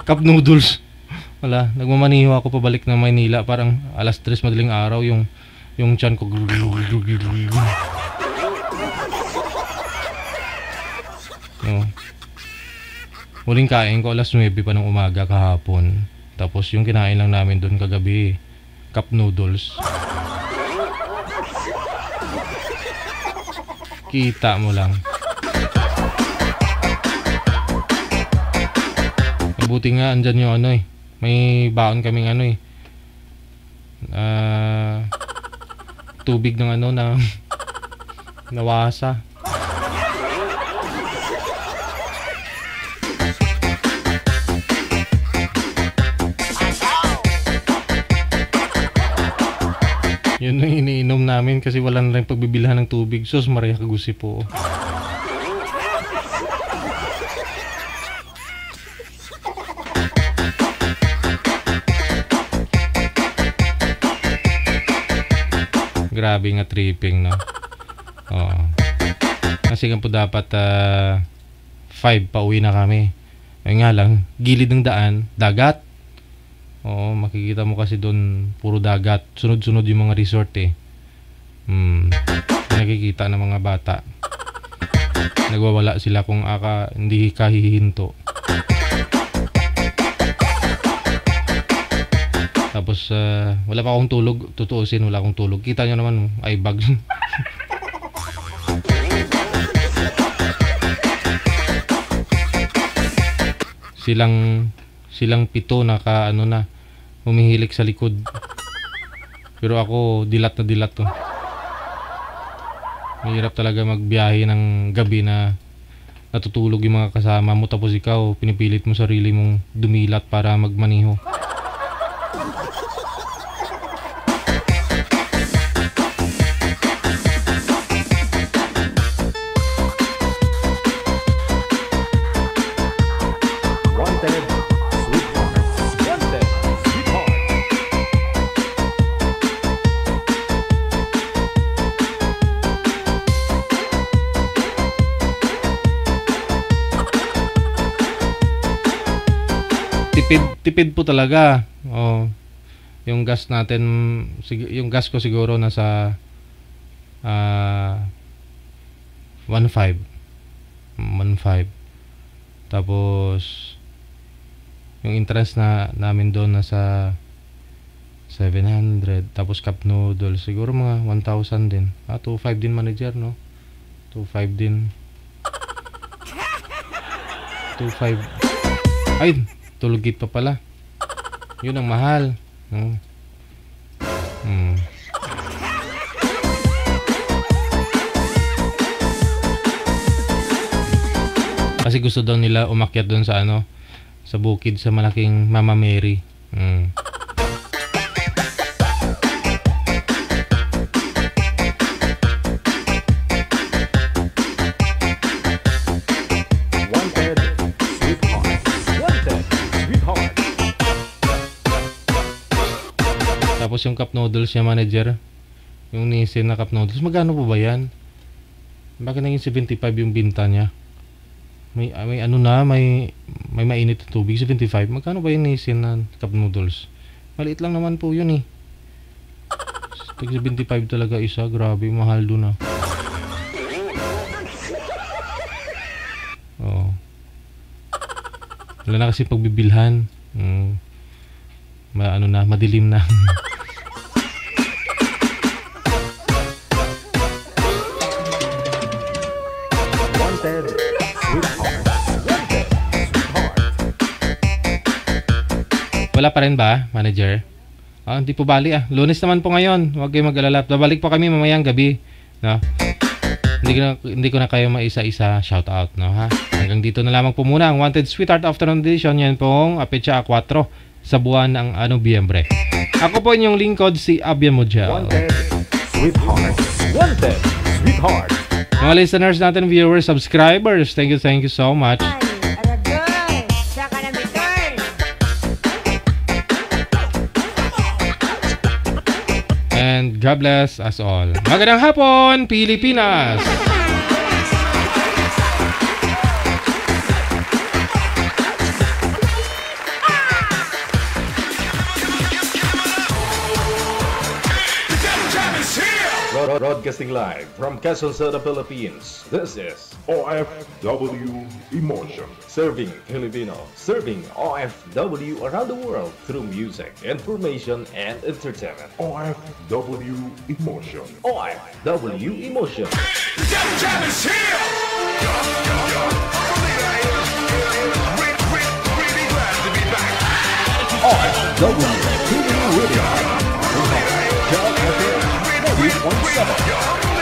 Cup noodles. Wala, nagmamaniho ako pabalik ng Maynila. Parang alas 3 madaling araw yung tiyan ko. Huling kain ko alas 9 pa ng umaga kahapon. Tapos yung kinain lang namin doon kagabi, cup noodles. Kita mo lang. Mabuti nga andyan yung ano eh. May baon kaming ano eh. Tubig ng ano na nawasa. Yun yung iniinom namin kasi wala na rin pagbibilhan ng tubig. Sus, Maria Kagusi po. Grabe nga tripping, no? Oo. Kasi nga po dapat 5 pa uwi na kami. Ayun nga lang, gilid ng daan, dagat. Oo, makikita mo kasi doon puro dagat. Sunod-sunod yung mga resort eh. Nakikita ng mga bata. Nagwawala sila kung hindi kahihinto. Tapos wala pa akong tulog. Tutuusin, wala akong tulog. Kita nyo naman, eye bag. silang 7 na humihilik sa likod. Pero ako dilat na dilat to. Mahirap talaga magbiyahe ng gabi na natutulog yung mga kasama mo, tapos ikaw pinipilit mo sarili mong dumilat para magmaniho. Tipid po talaga. Oh. Yung gas natin, yung gas ko siguro nasa 1.5. Tapos yung entrance namin doon nasa 700. Tapos cup noodles siguro mga 1,000 din. 2.5 din manager, no? 2.5 din. 2.5. Ay, tulugit pa pala. Yun ang mahal. Kasi gusto daw nila umakyat doon sa sa bukid sa malaking Mama Mary. Tapos yung cup noodles niya, manager, yung Nissin na cup noodles, magkano po ba yan? Bakit naging 75 yung binta niya? May mainit na tubig, 75. Magkano ba yung Nissin na cup noodles? Maliit lang naman po yun eh. 75 talaga isa, grabe, mahal doon ah. Oo. Wala na kasi pagbibilhan. Madilim na. Wala pa rin ba, manager? Hindi po bali ah. Lunes naman po ngayon. Huwag kayong mag-alala. Babalik po kami mamayang gabi. No? Hindi ko na kayo maisa-isa shout out, no, ha? Hanggang dito na lamang po muna ang Wanted Sweetheart Afternoon Edition. Yan pong Apecha 4 sa buwan ng Nobyembre. Ako po inyong lingkod, si Abian Mojel. Wanted Sweetheart. Wanted Sweetheart. Mga listeners natin, viewers, subscribers, thank you so much. Aragoy, saka na return. And God bless us all. Magandang hapon, Pilipinas! The Devil Jam is here! Broadcasting live from Quezon City, Philippines. This is OFW Emotion. Serving Filipino, serving OFW around the world through music, information, and entertainment. OFW Emotion. OFW Emotion. Jam Jam is here! Really glad to be back. OFW Radio. Job FM 90.7.